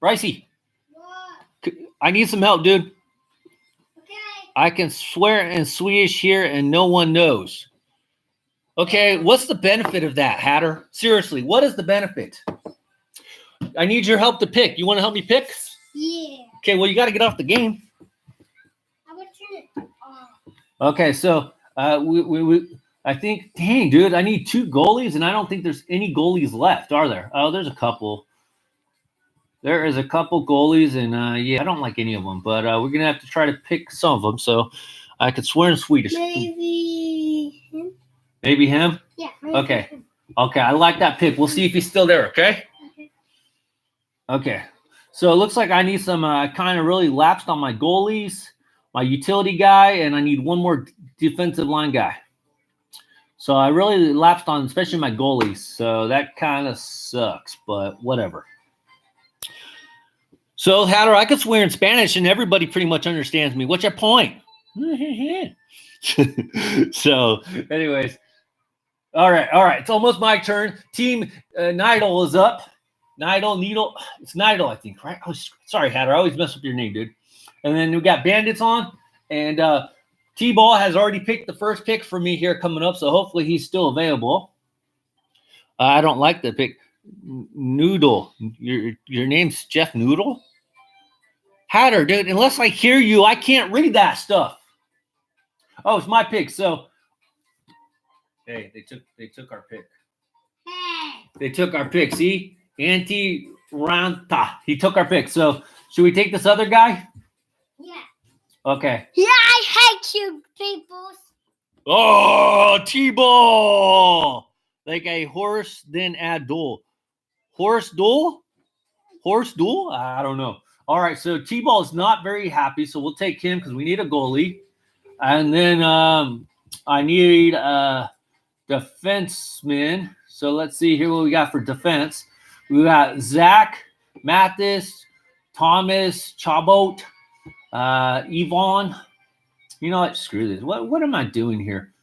Brycey. I need some help, dude. Okay. I can swear in Swedish here and no one knows. Okay, what's the benefit of that, Hatter? Seriously, what is the benefit? I need your help to pick. You want to help me pick? Yeah. Okay, well, you got to get off the game. I would turn it off. Okay, so I think, dang, dude, I need 2 goalies, and I don't think there's any goalies left, are there? Oh, there's a couple. There is a couple goalies, and yeah, I don't like any of them, but we're going to have to try to pick some of them, so I could swear in Swedish. Maybe him? Maybe him? Yeah. Okay. Him. Okay, I like that pick. We'll see if he's still there, okay? Okay. So it looks like I need some kind of really lapsed on my goalies, my utility guy, and I need one more defensive line guy. So I really lapsed on especially my goalies. So that kind of sucks, but whatever. So, Hatter, I could swear in Spanish, and everybody pretty much understands me. What's your point? So, anyways. All right. It's almost my turn. Team Nidal is up. Needle. It's Nidal, I think, right? Oh, sorry, Hatter. I always mess up your name, dude. And then we got Bandits on. And T-Ball has already picked the first pick for me here coming up, so hopefully he's still available. I don't like the pick. Noodle. Your name's Jeff Noodle? Hatter, dude, unless I hear you, I can't read that stuff. Oh, it's my pick. So, hey, they took our pick. Hey. They took our pick. See? Antti Ranta. He took our pick. So, should we take this other guy? Yeah. Okay. Yeah, I hate you, people. Oh, T-ball. Like a horse, then add duel. Horse duel? Horse duel? I don't know. All right, so T-ball is not very happy, so we'll take him because we need a goalie. And then I need a defenseman. So let's see here what we got for defense. We got Zach, Mathis, Thomas, Chabot, Yvonne. You know what? Screw this. What am I doing here?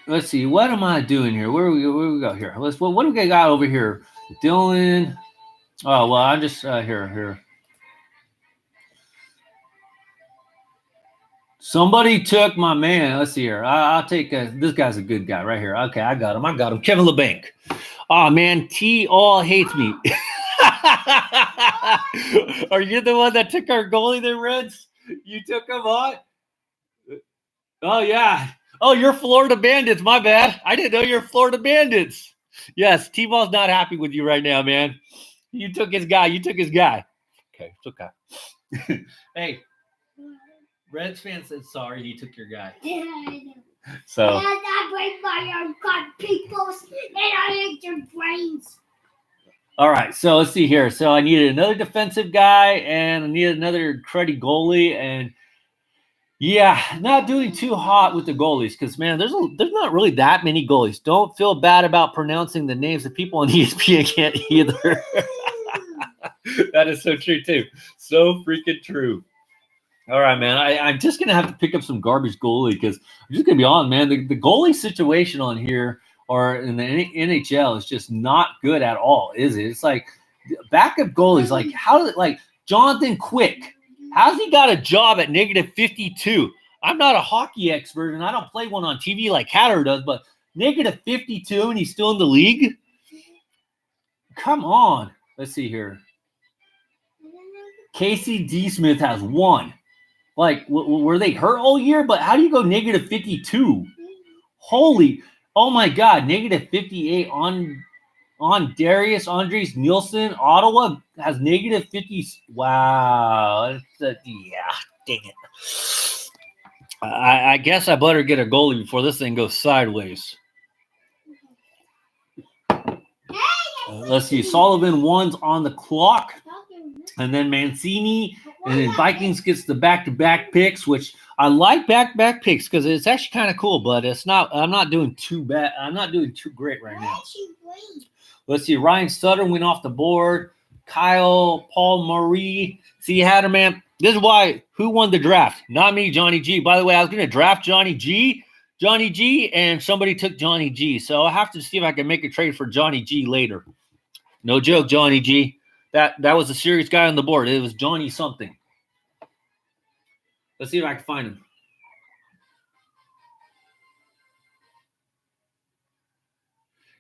Let's see. What am I doing here? Where we go here? What do we got over here? Dylan. Oh well, I'm just here. Somebody took my man. Let's see here. I'll take this guy's a good guy right here. Okay, I got him. Kevin LeBanc. Oh man, T all hates me. Are you the one that took our goalie there, Reds? You took him on? Oh yeah. Oh, you're Florida Bandits. My bad. I didn't know you're Florida Bandits. Yes, T-Ball's not happy with you right now, man. You took his guy. Okay, it's okay. Hey, Reds fan said sorry he took your guy. Yeah, I know. So. And I break my own gun, people, and I eat your brains. All right, so let's see here. So I needed another defensive guy, and I needed another cruddy goalie, and yeah, not doing too hot with the goalies because man, there's not really that many goalies. Don't feel bad about pronouncing the names of people on ESPN can't either. That is so true too. So freaking true. All right, man. I'm just gonna have to pick up some garbage goalie because I'm just gonna be honest, man. The goalie situation on here or in the NHL is just not good at all, is it? It's like backup goalies. Like how did like Jonathan Quick? How's he got a job at negative 52? I'm not a hockey expert and I don't play one on TV like Hatter does, but negative 52 and he's still in the league? Come on. Let's see here. Casey D. Smith has 1. Like, were they hurt all year? But how do you go negative 52? Oh my God, negative 58 on Darius Andres Nielsen. Ottawa has negative 50. Wow. Yeah, dang it. I guess I better get a goalie before this thing goes sideways. Let's see. Sullivan 1's on the clock. And then Mancini. And then Vikings gets the back-to-back picks, which I like back-to-back picks because it's actually kind of cool, but it's not. I'm not doing too bad. I'm not doing too great right now. Let's see. Ryan Sutter went off the board. Kyle, Paul Marie. See, Hatter, man. This is why. Who won the draft? Not me, Johnny G. By the way, I was going to draft Johnny G, and somebody took Johnny G. So I'll have to see if I can make a trade for Johnny G later. No joke, Johnny G. That was a serious guy on the board. It was Johnny something. Let's see if I can find him.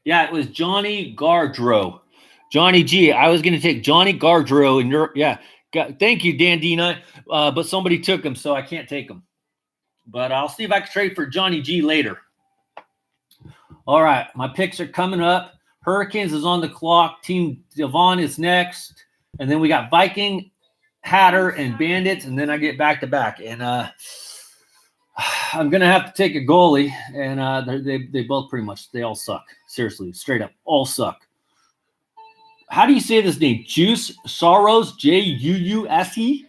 Yeah, it was Johnny Gaudreau. Johnny G. I was going to take Johnny Gaudreau in Europe. Yeah. Thank you, Dan Dina. But somebody took him, so I can't take him. But I'll see if I can trade for Johnny G later. All right. My picks are coming up. Hurricanes is on the clock. Team Devon is next. And then we got Viking, Hatter, and Bandits. And then I get back-to-back. And I'm going to have to take a goalie. And they both pretty much, they all suck. Seriously, straight up, all suck. How do you say this name? Juice Soros, Juuse?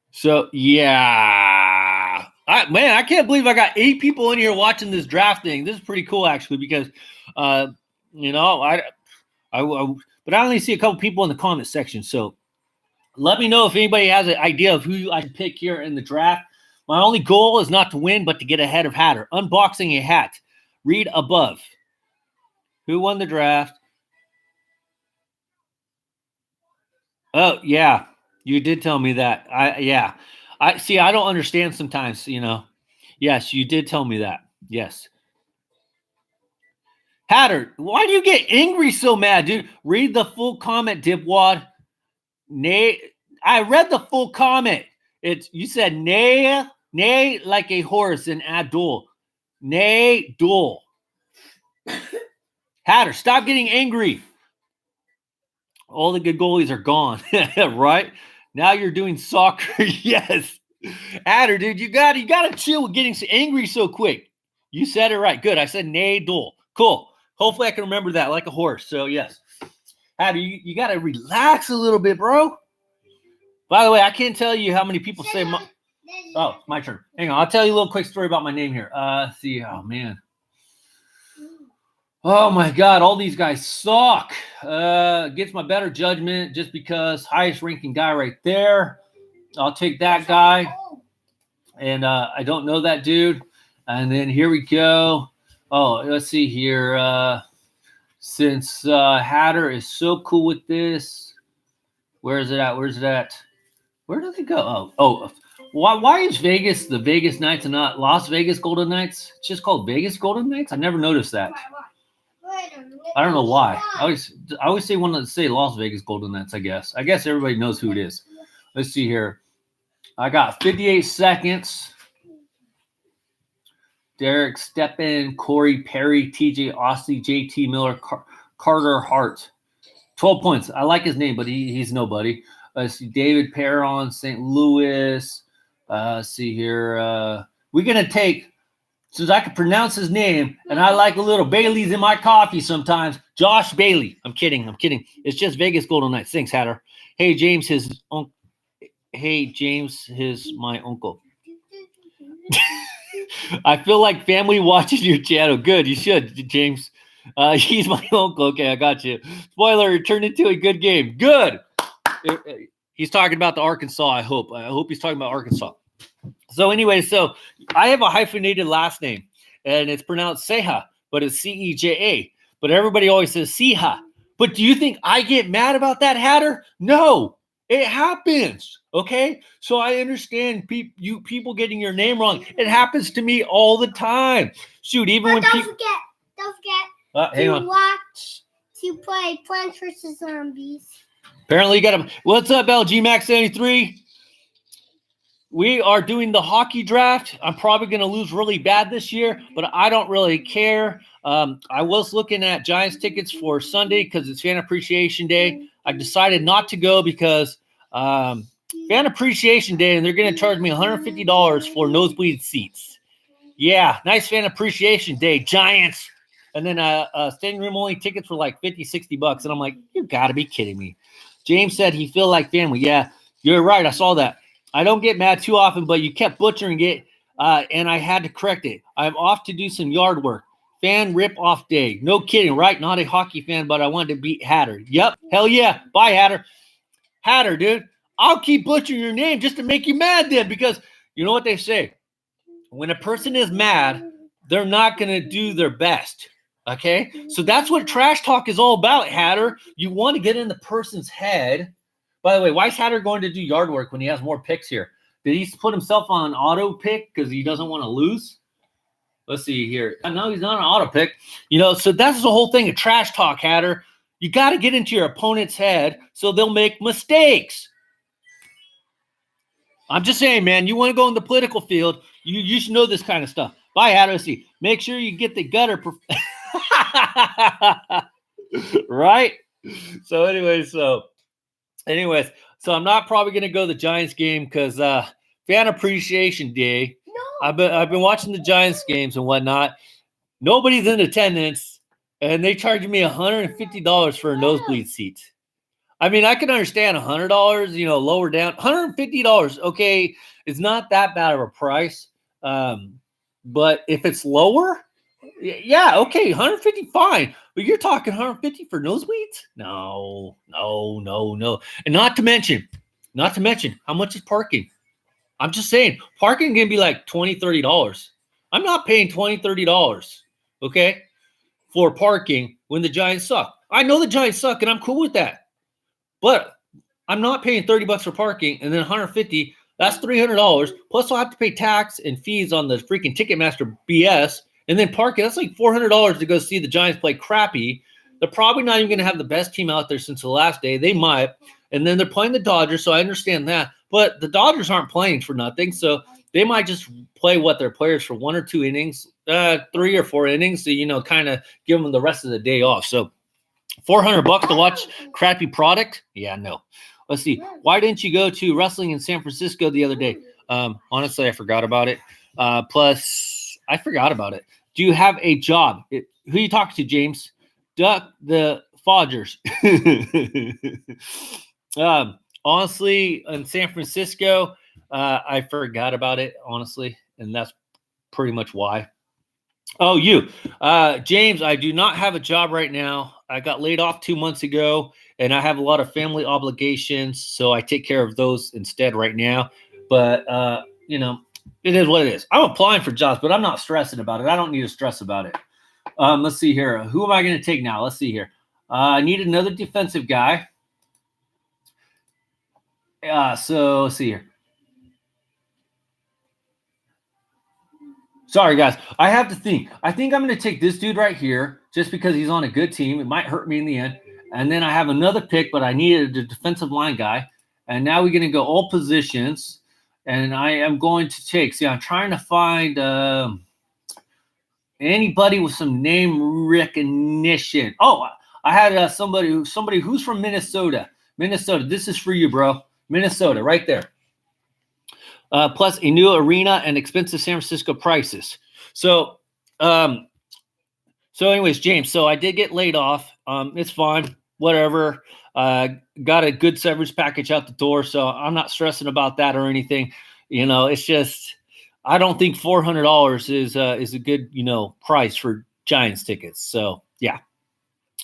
So, yeah. I can't believe I got 8 people in here watching this draft thing. This is pretty cool, actually, because, but I only see a couple people in the comment section. So let me know if anybody has an idea of who I should pick here in the draft. My only goal is not to win, but to get ahead of Hatter. Unboxing a hat. Read above. Who won the draft? Oh, yeah. You did tell me that. I see. I don't understand sometimes, Yes, you did tell me that. Yes. Hatter, why do you get angry so mad, dude? Read the full comment, dipwad. Nay, I read the full comment. You said nay like a horse in Abdul. Nay, duel. Hatter, stop getting angry. All the good goalies are gone, right? Now you're doing soccer. Yes. Adder, dude, you gotta chill with getting so angry so quick. You said it right. Good. I said nadel. Cool. Hopefully I can remember that like a horse. So yes. Adder, you gotta relax a little bit, bro. By the way, I can't tell you how many people say oh, my turn. Hang on, I'll tell you a little quick story about my name here. Let's see. Oh man. Oh my God, all these guys suck. Gets my better judgment just because highest ranking guy right there. I'll take that guy. And I don't know that dude. And then here we go. Oh, let's see here. Since Hatter is so cool with this, where is it at? Where's it at? Where did it go? Oh. Why is Vegas the Vegas Knights and not Las Vegas Golden Knights? It's just called Vegas Golden Knights? I never noticed that. I don't know why. I always say want to say Las Vegas Golden Knights, I guess. I guess everybody knows who it is. Let's see here. I got 58 seconds. Derek Steppen, Corey Perry, TJ Ostley, JT Miller, Carter Hart. 12 points. I like his name, but he's nobody. Let's see. David Perron, St. Louis. Let's see here. We're going to take, since I can pronounce his name, and I like a little Bailey's in my coffee sometimes, Josh Bailey. I'm kidding. It's just Vegas Golden Knights. Thanks, Hatter. Hey, James, my uncle. I feel like family watching your channel. Good, you should, James. He's my uncle. Okay, I got you. Spoiler, it turned into a good game. Good. He's talking about the Arkansas, I hope. I hope he's talking about Arkansas. So anyway, so I have a hyphenated last name, and it's pronounced Ceja, but it's C-E-J-A. But everybody always says Ceja. But do you think I get mad about that, Hatter? No, it happens, okay? So I understand you people getting your name wrong. It happens to me all the time. Shoot, even when people... Don't forget to play Plants vs. Zombies. Apparently you got him. What's up, LG Max 73? We are doing the hockey draft. I'm probably going to lose really bad this year, but I don't really care. I was looking at Giants tickets for Sunday because it's Fan Appreciation Day. I decided not to go because Fan Appreciation Day, and they're going to charge me $150 for nosebleed seats. Yeah, nice Fan Appreciation Day, Giants. And then standing room only tickets were like $50, $60. And I'm like, you got to be kidding me. James said he feel like family. Yeah, you're right. I saw that. I don't get mad too often, but you kept butchering it, and I had to correct it. I'm off to do some yard work. Fan rip-off day. No kidding, right? Not a hockey fan, but I wanted to beat Hatter. Yep, hell yeah. Bye, Hatter. Hatter, dude. I'll keep butchering your name just to make you mad then, because you know what they say. When a person is mad, they're not going to do their best. Okay? So that's what trash talk is all about, Hatter. You want to get in the person's head. By the way, why is Hatter going to do yard work when he has more picks here? Did he put himself on an auto pick because he doesn't want to lose? Let's see here. No, he's not an auto pick. You know, so that's the whole thing of trash talk, Hatter. You got to get into your opponent's head so they'll make mistakes. I'm just saying, man, you want to go in the political field, you should know this kind of stuff. Bye, Hatter. Let's see. Make sure you get the gutter. Right? So anyways, so I'm not probably going to go to the Giants game because Fan Appreciation Day. No. I've been watching the Giants games and whatnot. Nobody's in attendance, and they charge me $150 for a nosebleed seat. I mean, I can understand $100, you know, lower down. $150, okay, it's not that bad of a price. But if it's lower, yeah, okay, $150, fine. But you're talking $150 for nosebleeds? No. And not to mention, how much is parking? I'm just saying, parking can be like $20, $30. I'm not paying $20, $30, okay, for parking when the Giants suck. I know the Giants suck, and I'm cool with that. But I'm not paying $30 for parking and then $150. That's $300. Plus, I'll have to pay tax and fees on the freaking Ticketmaster BS. And then parking, that's like $400 to go see the Giants play crappy. They're probably not even going to have the best team out there since the last day. They might. And then they're playing the Dodgers, so I understand that. But the Dodgers aren't playing for nothing, so they might just play their players for 1 or 2 innings, 3 or 4 innings, so, you know, kind of give them the rest of the day off. So $400 to watch crappy product? Yeah, no. Let's see. Why didn't you go to wrestling in San Francisco the other day? Honestly, I forgot about it. Plus, I forgot about it. Do you have a job? Who you talking to, James? Duck the Fodgers. Honestly, in San Francisco, I forgot about it, honestly, and that's pretty much why. Oh, you. James, I do not have a job right now. I got laid off 2 months ago, and I have a lot of family obligations, so I take care of those instead right now. But, it is what it is. I'm applying for jobs, but I'm not stressing about it. I don't need to stress about it. Let's see here. Who am I going to take now? Let's see here. I need another defensive guy. So let's see here. Sorry, guys. I have to think. I think I'm going to take this dude right here just because he's on a good team. It might hurt me in the end. And then I have another pick, but I needed a defensive line guy. And now we're going to go all positions. And I am going to take – see, I'm trying to find anybody with some name recognition. Oh, I had somebody who's from Minnesota. Minnesota. This is for you, bro. Minnesota, right there. Plus a new arena and expensive San Francisco prices. So anyways, James, so I did get laid off. It's fine, whatever. Got a good severance package out the door, so I'm not stressing about that or anything. It's just I don't think $400 is a good price for Giants tickets. So yeah.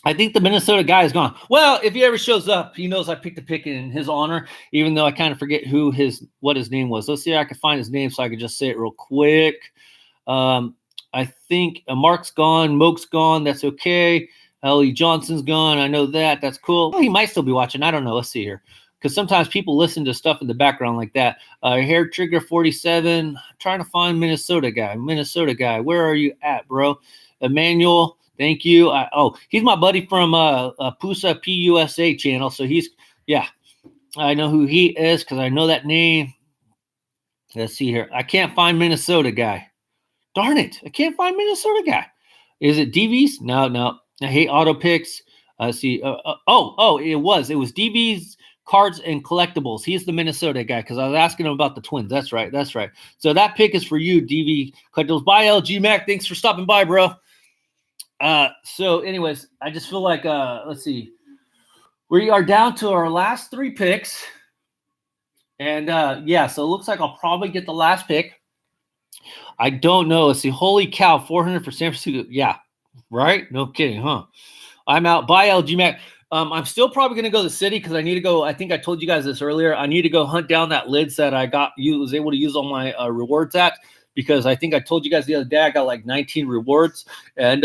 I think the Minnesota guy is gone. Well, if he ever shows up, he knows I picked a pick in his honor, even though I kind of forget what his name was. Let's see if I can find his name so I can just say it real quick. I think Mark's gone. Moke's gone. That's okay. Ellie Johnson's gone. I know that. That's cool. Well, he might still be watching. I don't know. Let's see here. Because sometimes people listen to stuff in the background like that. Hair Trigger 47. Trying to find Minnesota guy. Where are you at, bro? Emmanuel. Thank you. He's my buddy from Pusa PUSA channel. So I know who he is because I know that name. Let's see here. I can't find Minnesota guy. Darn it. I can't find Minnesota guy. Is it DV's? No. I hate auto picks. See. It was DV's cards and collectibles. He's the Minnesota guy because I was asking him about the Twins. That's right. So that pick is for you, DV collectibles. Bye, LG Mac. Thanks for stopping by, bro. So anyways, I just feel like, let's see, we are down to our last 3 picks. And, so it looks like I'll probably get the last pick. I don't know. Let's see. Holy cow. 400 for San Francisco. Yeah. Right. No kidding. Huh. I'm out. Bye, LG Mac. I'm still probably going to go to the city because I need to go. I think I told you guys this earlier. I need to go hunt down that lids that I was able to use all my rewards at, because I think I told you guys the other day I got like 19 rewards, and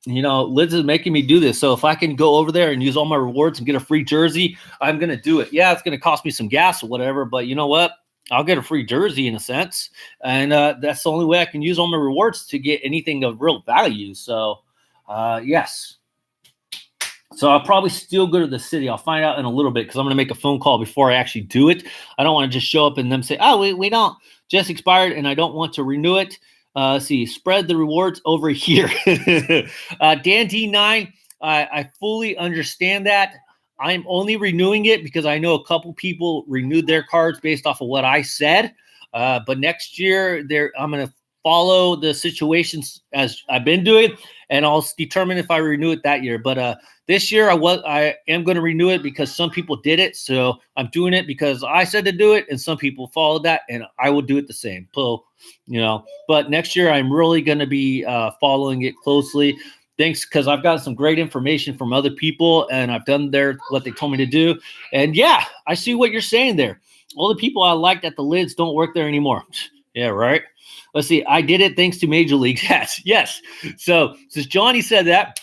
Lids is making me do this. So if I can go over there and use all my rewards and get a free jersey, I'm going to do it. Yeah, it's going to cost me some gas or whatever, but you know what? I'll get a free jersey in a sense. And that's the only way I can use all my rewards to get anything of real value. So, yes. So I'll probably still go to the city. I'll find out in a little bit because I'm going to make a phone call before I actually do it. I don't want to just show up and them say, oh, we don't. Just expired and I don't want to renew it. Spread the rewards over here. Dan D9, I fully understand that. I'm only renewing it because I know a couple people renewed their cards based off of what I said. But next year, I'm going to follow the situations as I've been doing, and I'll determine if I renew it that year. But this year, I am going to renew it because some people did it. So I'm doing it because I said to do it, and some people followed that, and I will do it the same. So, but next year, I'm really going to be following it closely. Thanks, because I've gotten some great information from other people, and I've done what they told me to do. And yeah, I see what you're saying there. All the people I liked at the lids don't work there anymore. Yeah, right. Let's see. I did it thanks to Major League. Yes. So since Johnny said that,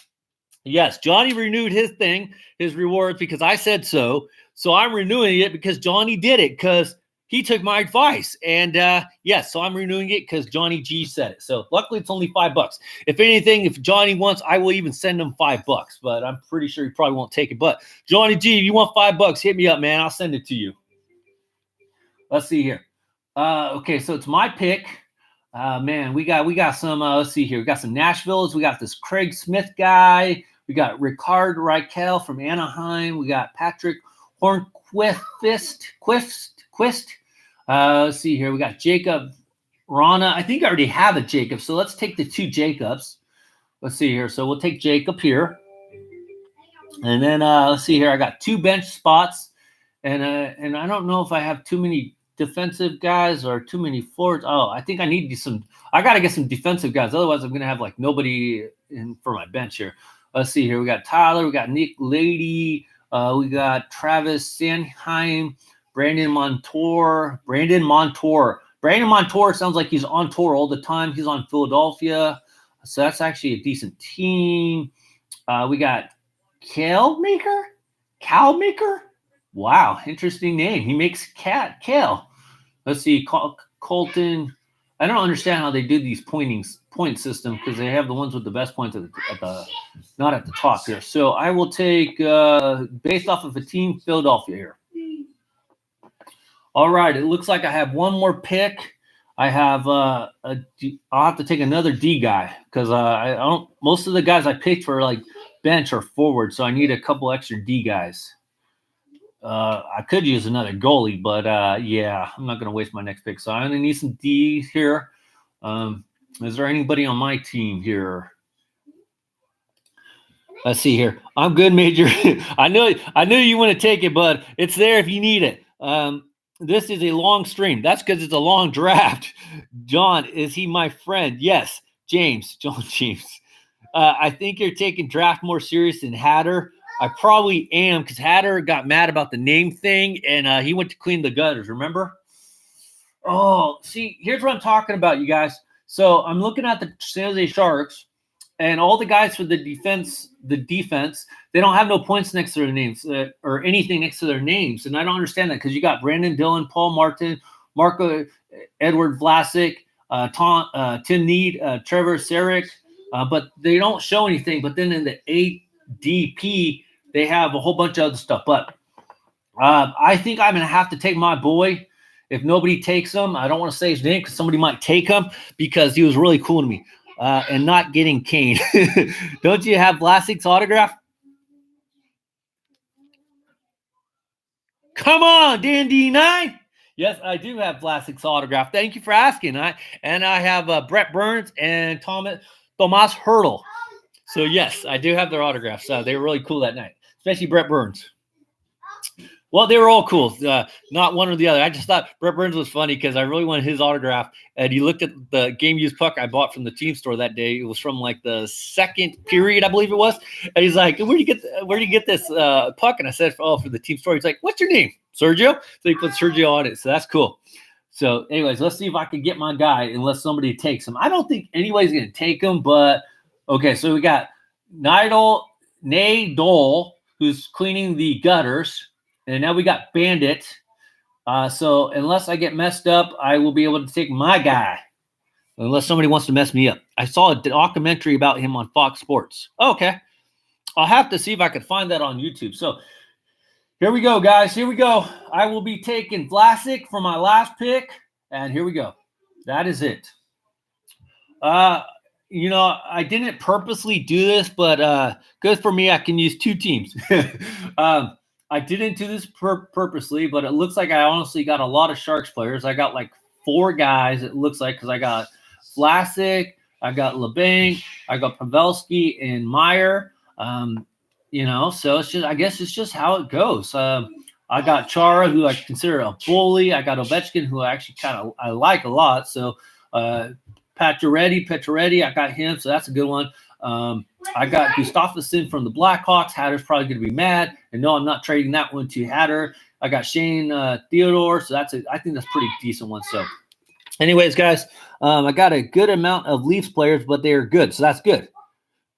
yes, Johnny renewed his rewards because I said so. So I'm renewing it because Johnny did it because he took my advice. And yes, so I'm renewing it because Johnny G said it. So luckily it's only $5. If anything, if Johnny wants, I will even send him $5. But I'm pretty sure he probably won't take it. But Johnny G, if you want $5, hit me up, man. I'll send it to you. Let's see here. Okay, so it's my pick. Man, we got some. Let's see here. We got some Nashvilles. We got this Craig Smith guy. We got Ricard Reichel from Anaheim. We got Patrick Hornquist. Let's see here. We got Jacob Rana. I think I already have a Jacob, so let's take the 2 Jacobs. Let's see here. So we'll take Jacob here. And then let's see here. I got 2 bench spots. And I don't know if I have too many defensive guys or too many forwards. Oh, I think I need I got to get some defensive guys. Otherwise, I'm going to have like nobody in for my bench here. Let's see here. We got Tyler. We got Nick Lady. We got Travis Sanheim. Brandon Montour. Brandon Montour sounds like he's on tour all the time. He's on Philadelphia. So that's actually a decent team. We got Kale Maker. Wow, interesting name. He makes kale. Let's see, Colton. I don't understand how they do these point system because they have the ones with the best points not at the top here. So I will take based off of a team, Philadelphia here. All right, it looks like I have one more pick. I have I'll have to take another D guy because I don't. Most of the guys I picked for like bench or forward, so I need a couple extra D guys. I could use another goalie, but yeah, I'm not going to waste my next pick. So I'm going to need some D's here. Is there anybody on my team here? Let's see here. I'm good, Major. I know you want to take it, but it's there if you need it. This is a long stream. That's because it's a long draft. John, is he my friend? Yes, James. John James. I think you're taking draft more serious than Hatter. I probably am because Hatter got mad about the name thing, and he went to clean the gutters, remember? Oh, see, here's what I'm talking about, you guys. So I'm looking at the San Jose Sharks, and all the guys for the defense, they don't have no points next to their names or anything next to their names. And I don't understand that because you got Brandon Dillon, Paul Martin, Marco Edward Vlasic, Tim Need, Trevor Sarek, but they don't show anything. But then in the ADP, they have a whole bunch of other stuff. But I think I'm going to have to take my boy. If nobody takes him, I don't want to say his name because somebody might take him because he was really cool to me. And not getting Kane. Don't you have Vlasic's autograph? Come on, Dan D9. Yes, I do have Vlasic's autograph. Thank you for asking. I have Brett Burns and Tomas Hertl. So, yes, I do have their autographs. They were really cool that night, especially Brett Burns. Well, they were all cool. Not one or the other. I just thought Brett Burns was funny because I really wanted his autograph. And he looked at the game used puck I bought from the team store that day. It was from like the second period, I believe it was. And he's like, "Where do you get this puck?" And I said, "Oh, for the team store." He's like, "What's your name, Sergio?" So he put Sergio on it. So that's cool. So, anyways, let's see if I can get my guy unless somebody takes him. I don't think anybody's going to take him, but okay. So we got Nadol, who's cleaning the gutters. And now we got Bandit. So unless I get messed up, I will be able to take my guy. Unless somebody wants to mess me up. I saw a documentary about him on Fox Sports. Okay. I'll have to see if I can find that on YouTube. So here we go, guys. Here we go. I will be taking Vlasic for my last pick. And here we go. That is it. I didn't purposely do this, but good for me. I can use 2 teams. I didn't do this purposely, but it looks like I honestly got a lot of Sharks players. I got like 4 guys, it looks like, because I got Vlasic, I got LeBanc, I got Pavelski and Meyer. So it's just, I guess it's just how it goes. I got Chara, who I consider a bully. I got Ovechkin, who I actually I like a lot. So Pacioretty, I got him, so that's a good one. I got Gustafsson from the Blackhawks. Hatter's probably going to be mad. And no, I'm not trading that one to Hatter. I got Shane Theodore. So I think that's a pretty decent one. So anyways, guys, I got a good amount of Leafs players, but they are good. So that's good.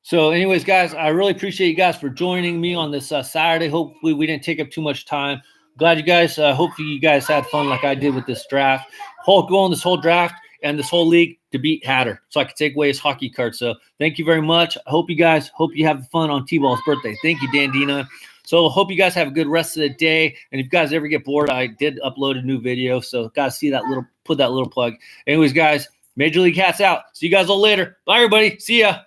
So anyways, guys, I really appreciate you guys for joining me on this Saturday. Hopefully we didn't take up too much time. Glad you guys, hopefully you guys had fun like I did with this draft. Going this whole draft and this whole league to beat Hatter so I could take away his hockey card. So thank you very much. I hope you have fun on T-Ball's birthday. Thank you, Dan Dina. So hope you guys have a good rest of the day. And if you guys ever get bored, I did upload a new video. So guys, put that little plug. Anyways, guys, Major League Hats out. See you guys all later. Bye, everybody. See ya.